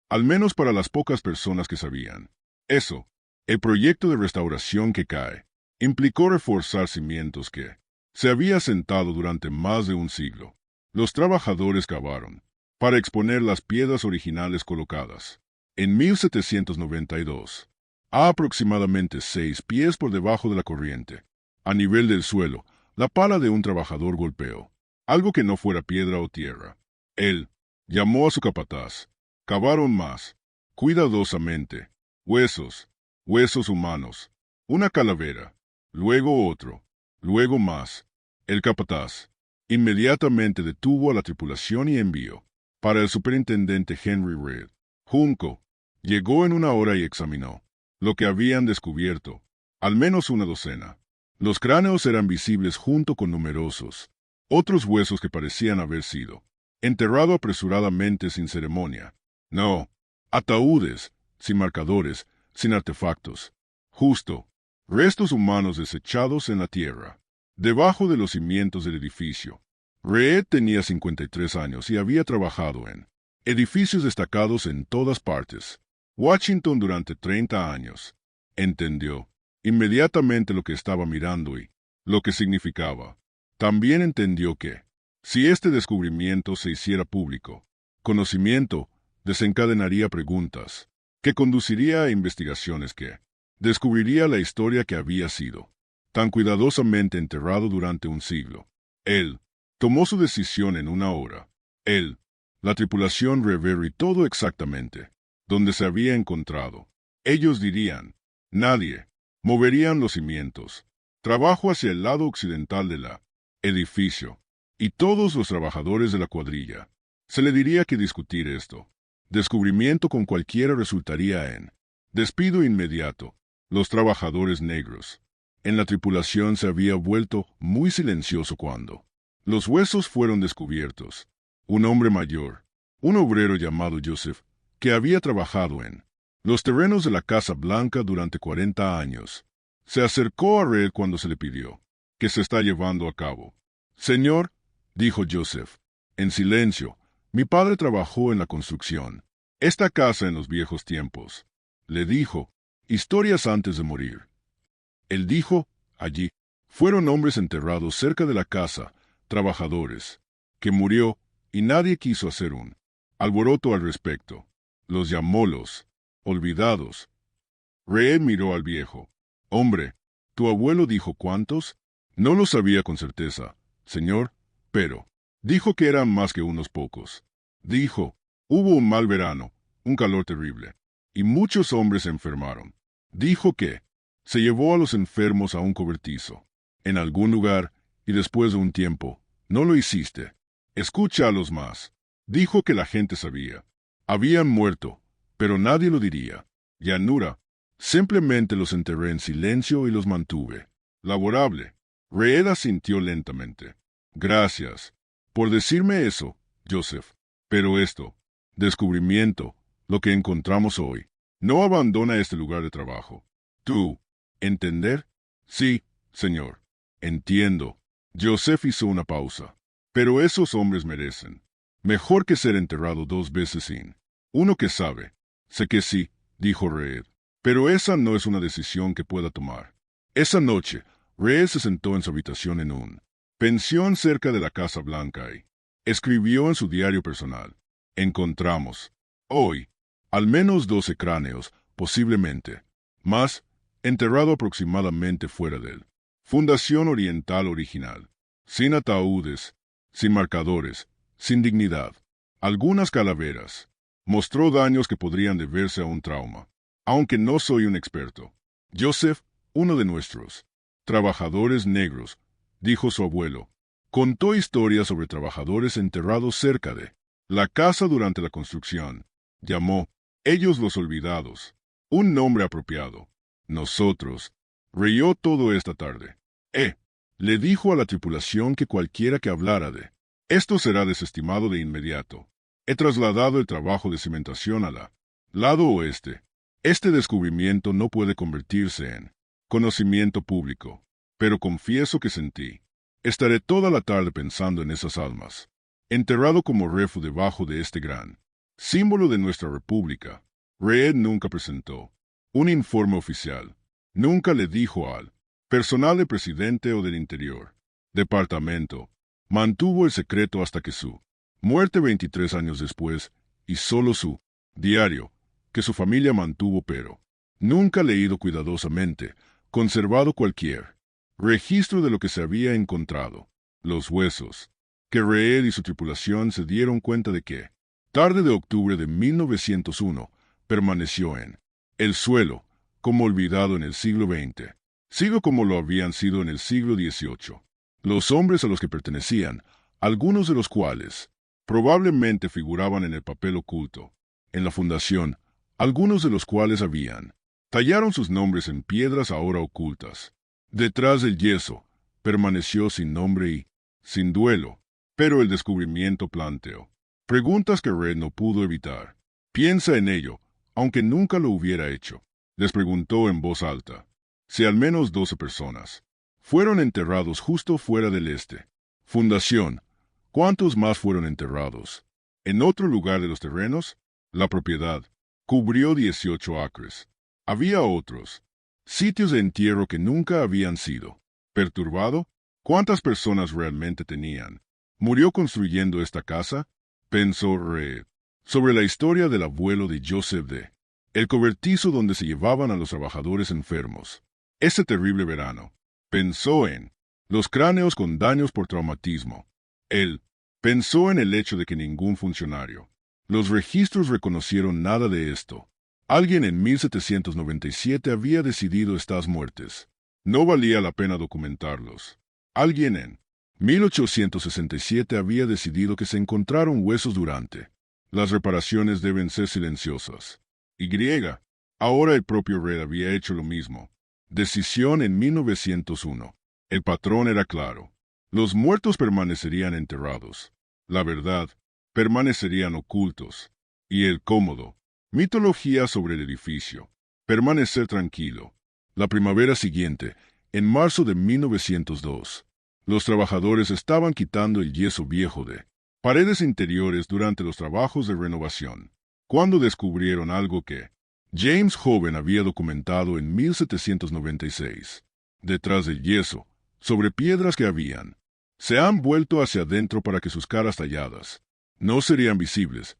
Speaker 1: al menos para las pocas personas que sabían. El proyecto de restauración que cae, implicó reforzar cimientos que se había sentado durante más de un siglo. Los trabajadores cavaron para exponer las piedras originales colocadas en 1792, a aproximadamente 6 pies por debajo de la corriente. A nivel del suelo, la pala de un trabajador golpeó algo que no fuera piedra o tierra. Él llamó a su capataz. Cavaron más, cuidadosamente, huesos humanos, una calavera, luego otro, luego más. El capataz inmediatamente detuvo a la tripulación y envió para el superintendente Henry Reed. Junco llegó en 1 hora y examinó lo que habían descubierto, al menos una docena. Los cráneos eran visibles junto con numerosos otros huesos que parecían haber sido enterrado apresuradamente sin ceremonia. No, ataúdes, sin marcadores, sin artefactos. Justo, restos humanos desechados en la tierra, debajo de los cimientos del edificio. Reed tenía 53 años y había trabajado en edificios destacados en todas partes. Washington durante 30 años. Entendió inmediatamente lo que estaba mirando y lo que significaba. También entendió que, si este descubrimiento se hiciera público, conocimiento desencadenaría preguntas, que conduciría a investigaciones que descubriría la historia que había sido tan cuidadosamente enterrado durante un siglo. Él tomó su decisión en 1 hora. La tripulación reveló todo exactamente donde se había encontrado. Ellos dirían, nadie Moverían los cimientos. Trabajo hacia el lado occidental del edificio. Y todos los trabajadores de la cuadrilla. Se le diría que discutir esto. Descubrimiento con cualquiera resultaría en despido inmediato. Los trabajadores negros. En la tripulación se había vuelto muy silencioso cuando los huesos fueron descubiertos. Un hombre mayor, un obrero llamado Joseph, que había trabajado en los terrenos de la Casa Blanca durante 40 años, se acercó a Reed cuando se le pidió que se está llevando a cabo. Señor, dijo Joseph, en silencio, mi padre trabajó en la construcción. Esta casa en los viejos tiempos. Le dijo, historias antes de morir. Él dijo, allí, fueron hombres enterrados cerca de la casa, trabajadores, que murió, y nadie quiso hacer un alboroto al respecto. Los llamó los olvidados. Reed miró al viejo. Hombre, ¿tu abuelo dijo cuántos? No lo sabía con certeza, señor, pero dijo que eran más que unos pocos. Dijo, hubo un mal verano, un calor terrible, y muchos hombres se enfermaron. Dijo que se llevó a los enfermos a un cobertizo, en algún lugar, y después de un tiempo, no lo hiciste. Escucha a los más. Dijo que la gente sabía. Habían muerto, pero nadie lo diría. Llanura. Simplemente los enterré en silencio y los mantuve. Laborable. Reed asintió lentamente. Gracias por decirme eso, Joseph. Pero esto, descubrimiento, lo que encontramos hoy, no abandona este lugar de trabajo. ¿Tú, entender? Sí, señor. Entiendo. Joseph hizo una pausa. Pero esos hombres merecen mejor que ser enterrado 2 veces sin uno que sabe. Sé que sí, dijo Reed. Pero esa no es una decisión que pueda tomar. Esa noche, Reed se sentó en su habitación en un pensión cerca de la Casa Blanca y escribió en su diario personal. Encontramos, hoy, al menos 12 cráneos, posiblemente, más, enterrado aproximadamente fuera del Fundación Oriental original, sin ataúdes, sin marcadores, sin dignidad. Algunas calaveras. Mostró daños que podrían deberse a un trauma. Aunque no soy un experto. Joseph, uno de nuestros trabajadores negros, dijo su abuelo, contó historias sobre trabajadores enterrados cerca de la casa durante la construcción. Llamó, ellos los olvidados, un nombre apropiado. Nosotros. Rió todo esta tarde. Le dijo a la tripulación que cualquiera que hablara de esto será desestimado de inmediato. He trasladado el trabajo de cimentación al lado oeste. Este descubrimiento no puede convertirse en conocimiento público, pero confieso que sentí. Estaré toda la tarde pensando en esas almas, enterrado como refugio debajo de este gran símbolo de nuestra república. Reed nunca presentó un informe oficial. Nunca le dijo al personal del presidente o del interior departamento. Mantuvo el secreto hasta que su muerte 23 años después, y solo su diario, que su familia mantuvo pero nunca leído cuidadosamente, conservado cualquier registro de lo que se había encontrado. Los huesos, que Reed y su tripulación se dieron cuenta de que, tarde de octubre de 1901, permaneció en el suelo, como olvidado en el siglo XX, sigo como lo habían sido en el siglo XVIII. Los hombres a los que pertenecían, algunos de los cuales probablemente figuraban en el papel oculto, en la fundación, algunos de los cuales tallaron sus nombres en piedras ahora ocultas. Detrás del yeso, permaneció sin nombre y sin duelo, pero el descubrimiento planteó preguntas que Reed no pudo evitar. Piensa en ello, aunque nunca lo hubiera hecho. Les preguntó en voz alta si al menos 12 personas fueron enterrados justo fuera del fundación. ¿Cuántos más fueron enterrados en otro lugar de los terrenos? La propiedad cubrió 18 acres. Había otros sitios de entierro que nunca habían sido perturbado. ¿Cuántas personas realmente tenían? ¿Murió construyendo esta casa? Pensó Reed sobre la historia del abuelo de Joseph D. El cobertizo donde se llevaban a los trabajadores enfermos. Ese terrible verano. Pensó en los cráneos con daños por traumatismo. Él pensó en el hecho de que ningún funcionario. Los registros reconocieron nada de esto. Alguien en 1797 había decidido estas muertes. No valía la pena documentarlos. Alguien en 1867 había decidido que se encontraron huesos durante. Las reparaciones deben ser silenciosas. Y. Ahora el propio Reed había hecho lo mismo. Decisión en 1901. El patrón era claro. Los muertos permanecerían enterrados. La verdad, permanecerían ocultos. Y el cómodo. Mitología sobre el edificio. Permanecer tranquilo. La primavera siguiente, en marzo de 1902, los trabajadores estaban quitando el yeso viejo de paredes interiores durante los trabajos de renovación, cuando descubrieron algo que James Joven había documentado en 1796. Detrás del yeso, sobre piedras que habían, se han vuelto hacia adentro para que sus caras talladas no serían visibles,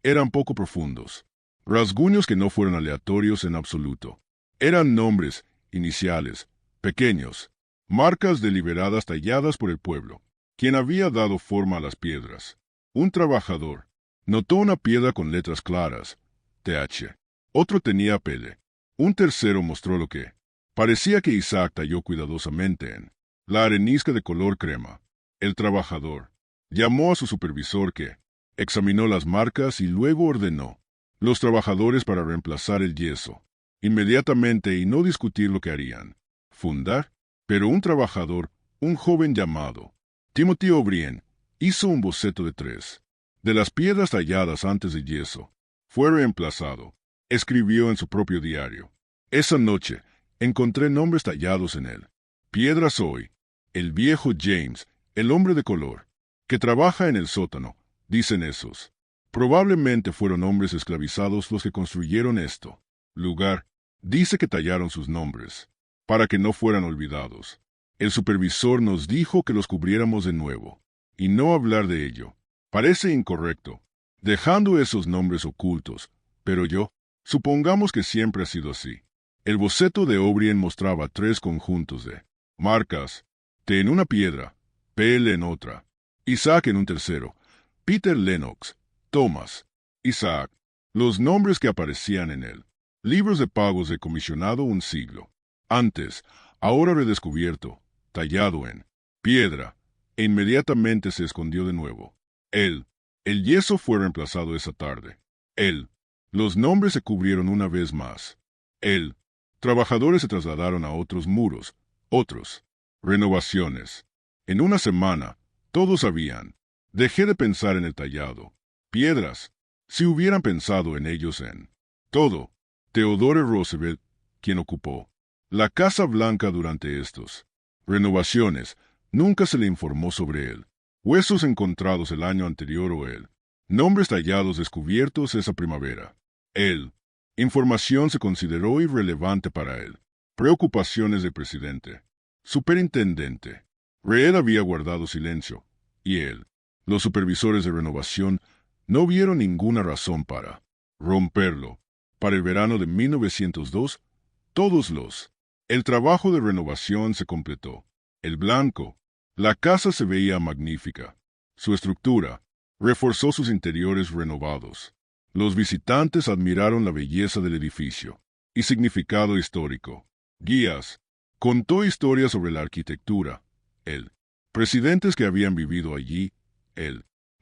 Speaker 1: eran poco profundos. Rasguños que no fueron aleatorios en absoluto. Eran nombres, iniciales, pequeños, marcas deliberadas talladas por el pueblo, quien había dado forma a las piedras. Un trabajador notó una piedra con letras claras, TH. Otro tenía PL. Un tercero mostró lo que parecía que Isaac talló cuidadosamente en la arenisca de color crema. El trabajador llamó a su supervisor que examinó las marcas y luego ordenó los trabajadores para reemplazar el yeso inmediatamente y no discutir lo que harían. Fundar. Pero un trabajador, un joven llamado Timothy O'Brien, hizo un boceto de 3 de las piedras talladas antes del yeso. Fue reemplazado. Escribió en su propio diario. Esa noche, encontré nombres tallados en él. Piedras hoy. El viejo James, el hombre de color, que trabaja en el sótano, dicen esos. Probablemente fueron hombres esclavizados los que construyeron esto. Lugar. Dice que tallaron sus nombres, para que no fueran olvidados. El supervisor nos dijo que los cubriéramos de nuevo, y no hablar de ello. Parece incorrecto, dejando esos nombres ocultos, pero supongamos que siempre ha sido así. El boceto de O'Brien mostraba 3 conjuntos de marcas, T en una piedra, PL en otra, Isaac en un tercero, Peter Lennox, Thomas, Isaac, los nombres que aparecían en él. Libros de pagos de comisionado un siglo antes, ahora redescubierto, tallado en piedra, e inmediatamente se escondió de nuevo. El yeso fue reemplazado esa tarde. Los nombres se cubrieron una vez más. Trabajadores se trasladaron a otros muros, otros, renovaciones. En una semana, todos sabían. Dejé de pensar en el tallado. Piedras, si hubieran pensado en ellos en todo. Theodore Roosevelt, quien ocupó la Casa Blanca durante estos renovaciones, nunca se le informó sobre él. Huesos encontrados el año anterior o nombres tallados descubiertos esa primavera. Información se consideró irrelevante para él. Preocupaciones del presidente. Superintendente. Reed había guardado silencio, y los supervisores de renovación, no vieron ninguna razón para romperlo. Para el verano de 1902, el trabajo de renovación se completó. El blanco. La casa se veía magnífica. Su estructura reforzó sus interiores renovados. Los visitantes admiraron la belleza del edificio y significado histórico. Guías contó historias sobre la arquitectura, presidentes que habían vivido allí,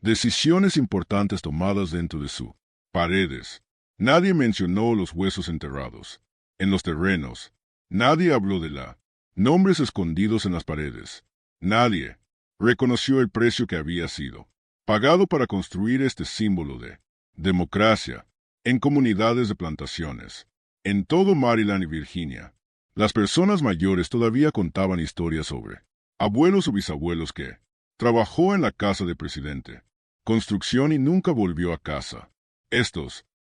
Speaker 1: decisiones importantes tomadas dentro de su paredes. Nadie mencionó los huesos enterrados en los terrenos. Nadie habló de nombres escondidos en las paredes. Nadie reconoció el precio que había sido pagado para construir este símbolo de democracia en comunidades de plantaciones. En todo Maryland y Virginia, las personas mayores todavía contaban historias sobre abuelos o bisabuelos que trabajó en la casa del presidente, construcción y nunca volvió a casa.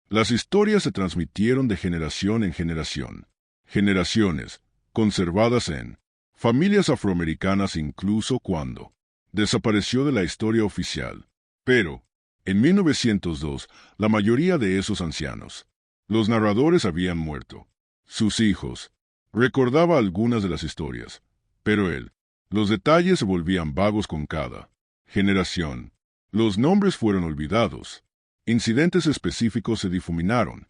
Speaker 1: Las historias se transmitieron de generación en generación. Generaciones, conservadas en familias afroamericanas incluso cuando desapareció de la historia oficial. Pero, en 1902, la mayoría de esos ancianos, los narradores habían muerto. Sus hijos, recordaba algunas de las historias, pero los detalles se volvían vagos con cada generación. Los nombres fueron olvidados. Incidentes específicos se difuminaron.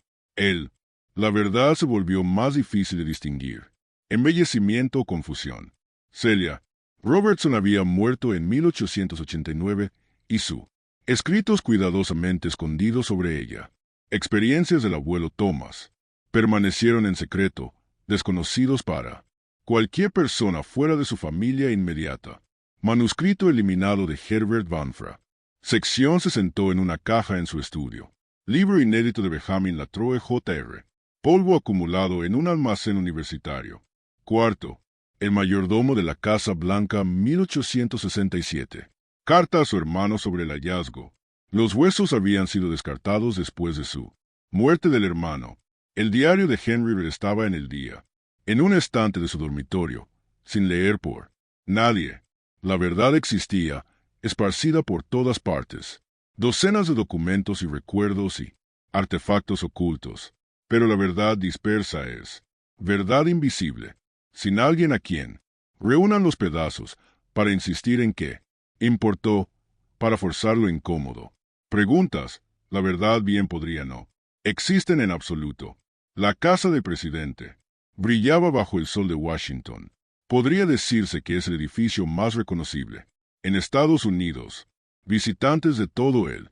Speaker 1: La verdad se volvió más difícil de distinguir. Embellecimiento o confusión. Celia Robertson había muerto en 1889 y su escritos cuidadosamente escondidos sobre ella, experiencias del abuelo Thomas, permanecieron en secreto, desconocidos para cualquier persona fuera de su familia inmediata. Manuscrito eliminado de Herbert Vanfra. Sección se sentó en una caja en su estudio. Libro inédito de Benjamin Latrobe Jr. Polvo acumulado en un almacén universitario. Cuarto. El mayordomo de la Casa Blanca 1867. Carta a su hermano sobre el hallazgo. Los huesos habían sido descartados después de su muerte del hermano. El diario de Henry estaba en el día, en un estante de su dormitorio, sin leer por nadie. La verdad existía, esparcida por todas partes. Docenas de documentos y recuerdos y artefactos ocultos. Pero la verdad dispersa es verdad invisible, sin alguien a quien reúnan los pedazos para insistir en qué importó, para forzar lo incómodo. Preguntas, la verdad bien podría no. Existen en absoluto. La casa del presidente brillaba bajo el sol de Washington. Podría decirse que es el edificio más reconocible en Estados Unidos. Visitantes de todo el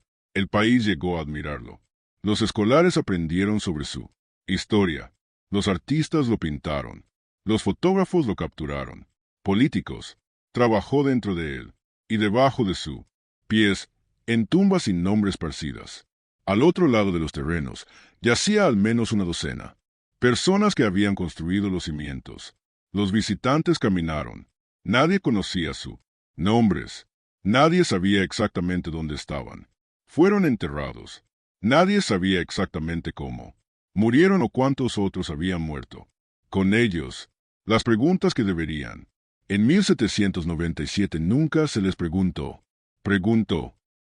Speaker 1: país llegó a admirarlo. Los escolares aprendieron sobre su historia. Los artistas lo pintaron. Los fotógrafos lo capturaron. Políticos. Trabajó dentro de él y debajo de sus pies, en tumbas sin nombre esparcidas. Al otro lado de los terrenos yacía al menos una docena. Personas que habían construido los cimientos. Los visitantes caminaron. Nadie conocía sus nombres. Nadie sabía exactamente dónde estaban. Fueron enterrados. Nadie sabía exactamente cómo murieron o cuántos otros habían muerto. Con ellos, las preguntas que deberían. En 1797 nunca se les preguntó.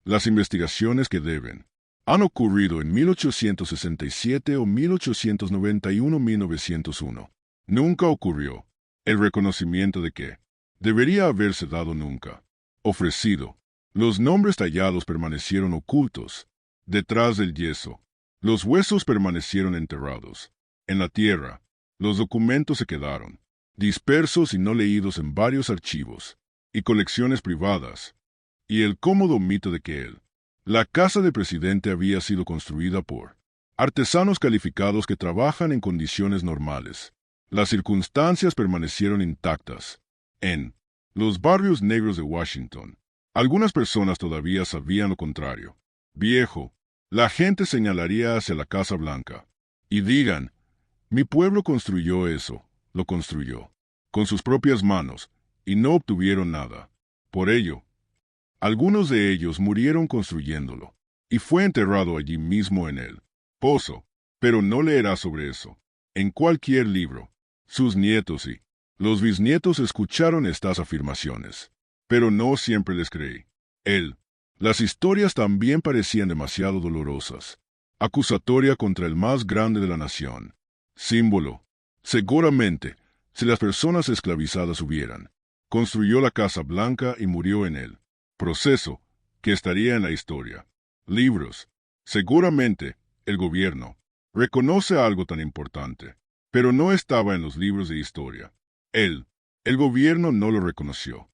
Speaker 1: Las investigaciones que deben. Han ocurrido en 1867 o 1891-1901. Nunca ocurrió. El reconocimiento de que debería haberse dado nunca. Ofrecido. Los nombres tallados permanecieron ocultos. Detrás del yeso. Los huesos permanecieron enterrados. En la tierra. Los documentos se quedaron dispersos y no leídos en varios archivos y colecciones privadas. Y el cómodo mito de que la casa del presidente había sido construida por artesanos calificados que trabajan en condiciones normales. Las circunstancias permanecieron intactas. En los barrios negros de Washington, algunas personas todavía sabían lo contrario. Viejo, la gente señalaría hacia la Casa Blanca y digan, mi pueblo construyó eso, lo construyó, con sus propias manos, y no obtuvieron nada. Por ello, algunos de ellos murieron construyéndolo, y fue enterrado allí mismo en el pozo. Pero no leerá sobre eso. En cualquier libro, sus nietos y los bisnietos escucharon estas afirmaciones, pero no siempre les creí. Las historias también parecían demasiado dolorosas. Acusatoria contra el más grande de la nación. Símbolo. Seguramente, si las personas esclavizadas hubieran construyó la Casa Blanca y murió en él. Proceso, que estaría en la historia. Libros. Seguramente, el gobierno reconoce algo tan importante, pero no estaba en los libros de historia. El gobierno no lo reconoció.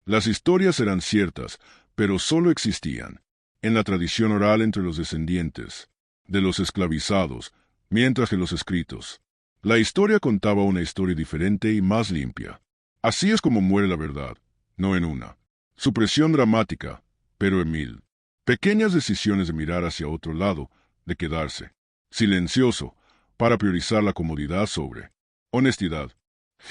Speaker 1: Las historias eran ciertas, pero solo existían en la tradición oral entre los descendientes de los esclavizados, mientras que los escritos. La historia contaba una historia diferente y más limpia. Así es como muere la verdad, no en una supresión dramática, pero en mil pequeñas decisiones de mirar hacia otro lado, de quedarse silencioso, para priorizar la comodidad sobre honestidad.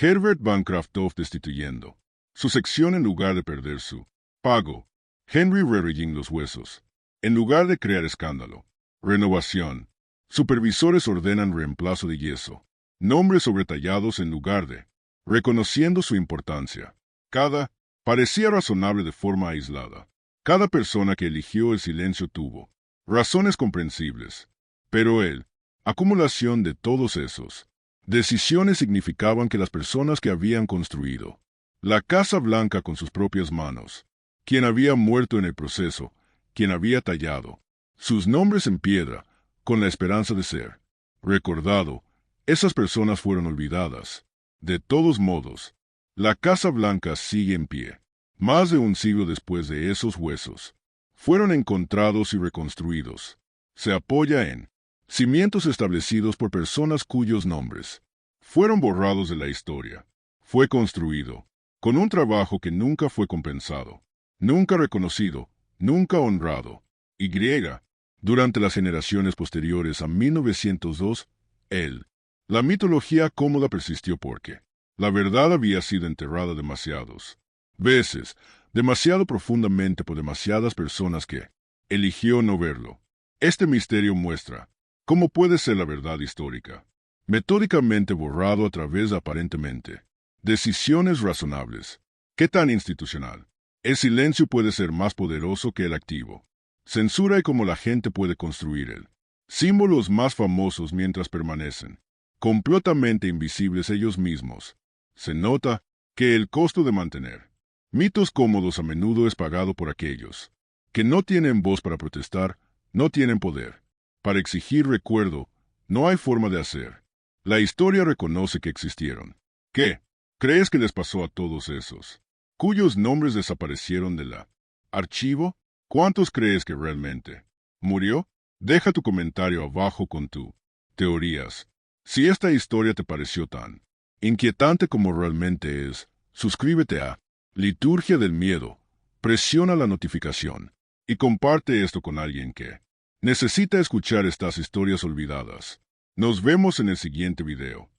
Speaker 1: Herbert Bancroft destituyendo su sección en lugar de perder su pago. Henry Reriging los huesos. En lugar de crear escándalo. Renovación. Supervisores ordenan reemplazo de yeso. Nombres sobretallados en lugar de reconociendo su importancia. Cada parecía razonable de forma aislada. Cada persona que eligió el silencio tuvo razones comprensibles. Pero acumulación de todos esos decisiones significaban que las personas que habían construido la Casa Blanca con sus propias manos, quien había muerto en el proceso, quien había tallado sus nombres en piedra, con la esperanza de ser recordado, esas personas fueron olvidadas. De todos modos, la Casa Blanca sigue en pie. Más de un siglo después de esos huesos, fueron encontrados y reconstruidos. Se apoya en cimientos establecidos por personas cuyos nombres fueron borrados de la historia. Fue construido con un trabajo que nunca fue compensado, nunca reconocido, nunca honrado. Y durante las generaciones posteriores a 1902, la mitología cómoda persistió porque la verdad había sido enterrada demasiadas veces, demasiado profundamente por demasiadas personas que eligió no verlo. Este misterio muestra cómo puede ser la verdad histórica, metódicamente borrado a través de aparentemente decisiones razonables. ¿Qué tan institucional? El silencio puede ser más poderoso que el activo. Censura y cómo la gente puede construir símbolos más famosos mientras permanecen completamente invisibles ellos mismos. Se nota que el costo de mantener mitos cómodos a menudo es pagado por aquellos que no tienen voz para protestar, no tienen poder. Para exigir recuerdo, no hay forma de hacer. La historia reconoce que existieron. ¿Qué crees que les pasó a todos esos cuyos nombres desaparecieron de la archivo? ¿Cuántos crees que realmente murió? Deja tu comentario abajo con tu teorías. Si esta historia te pareció tan inquietante como realmente es, suscríbete a Liturgia del Miedo, presiona la notificación y comparte esto con alguien que necesita escuchar estas historias olvidadas. Nos vemos en el siguiente video.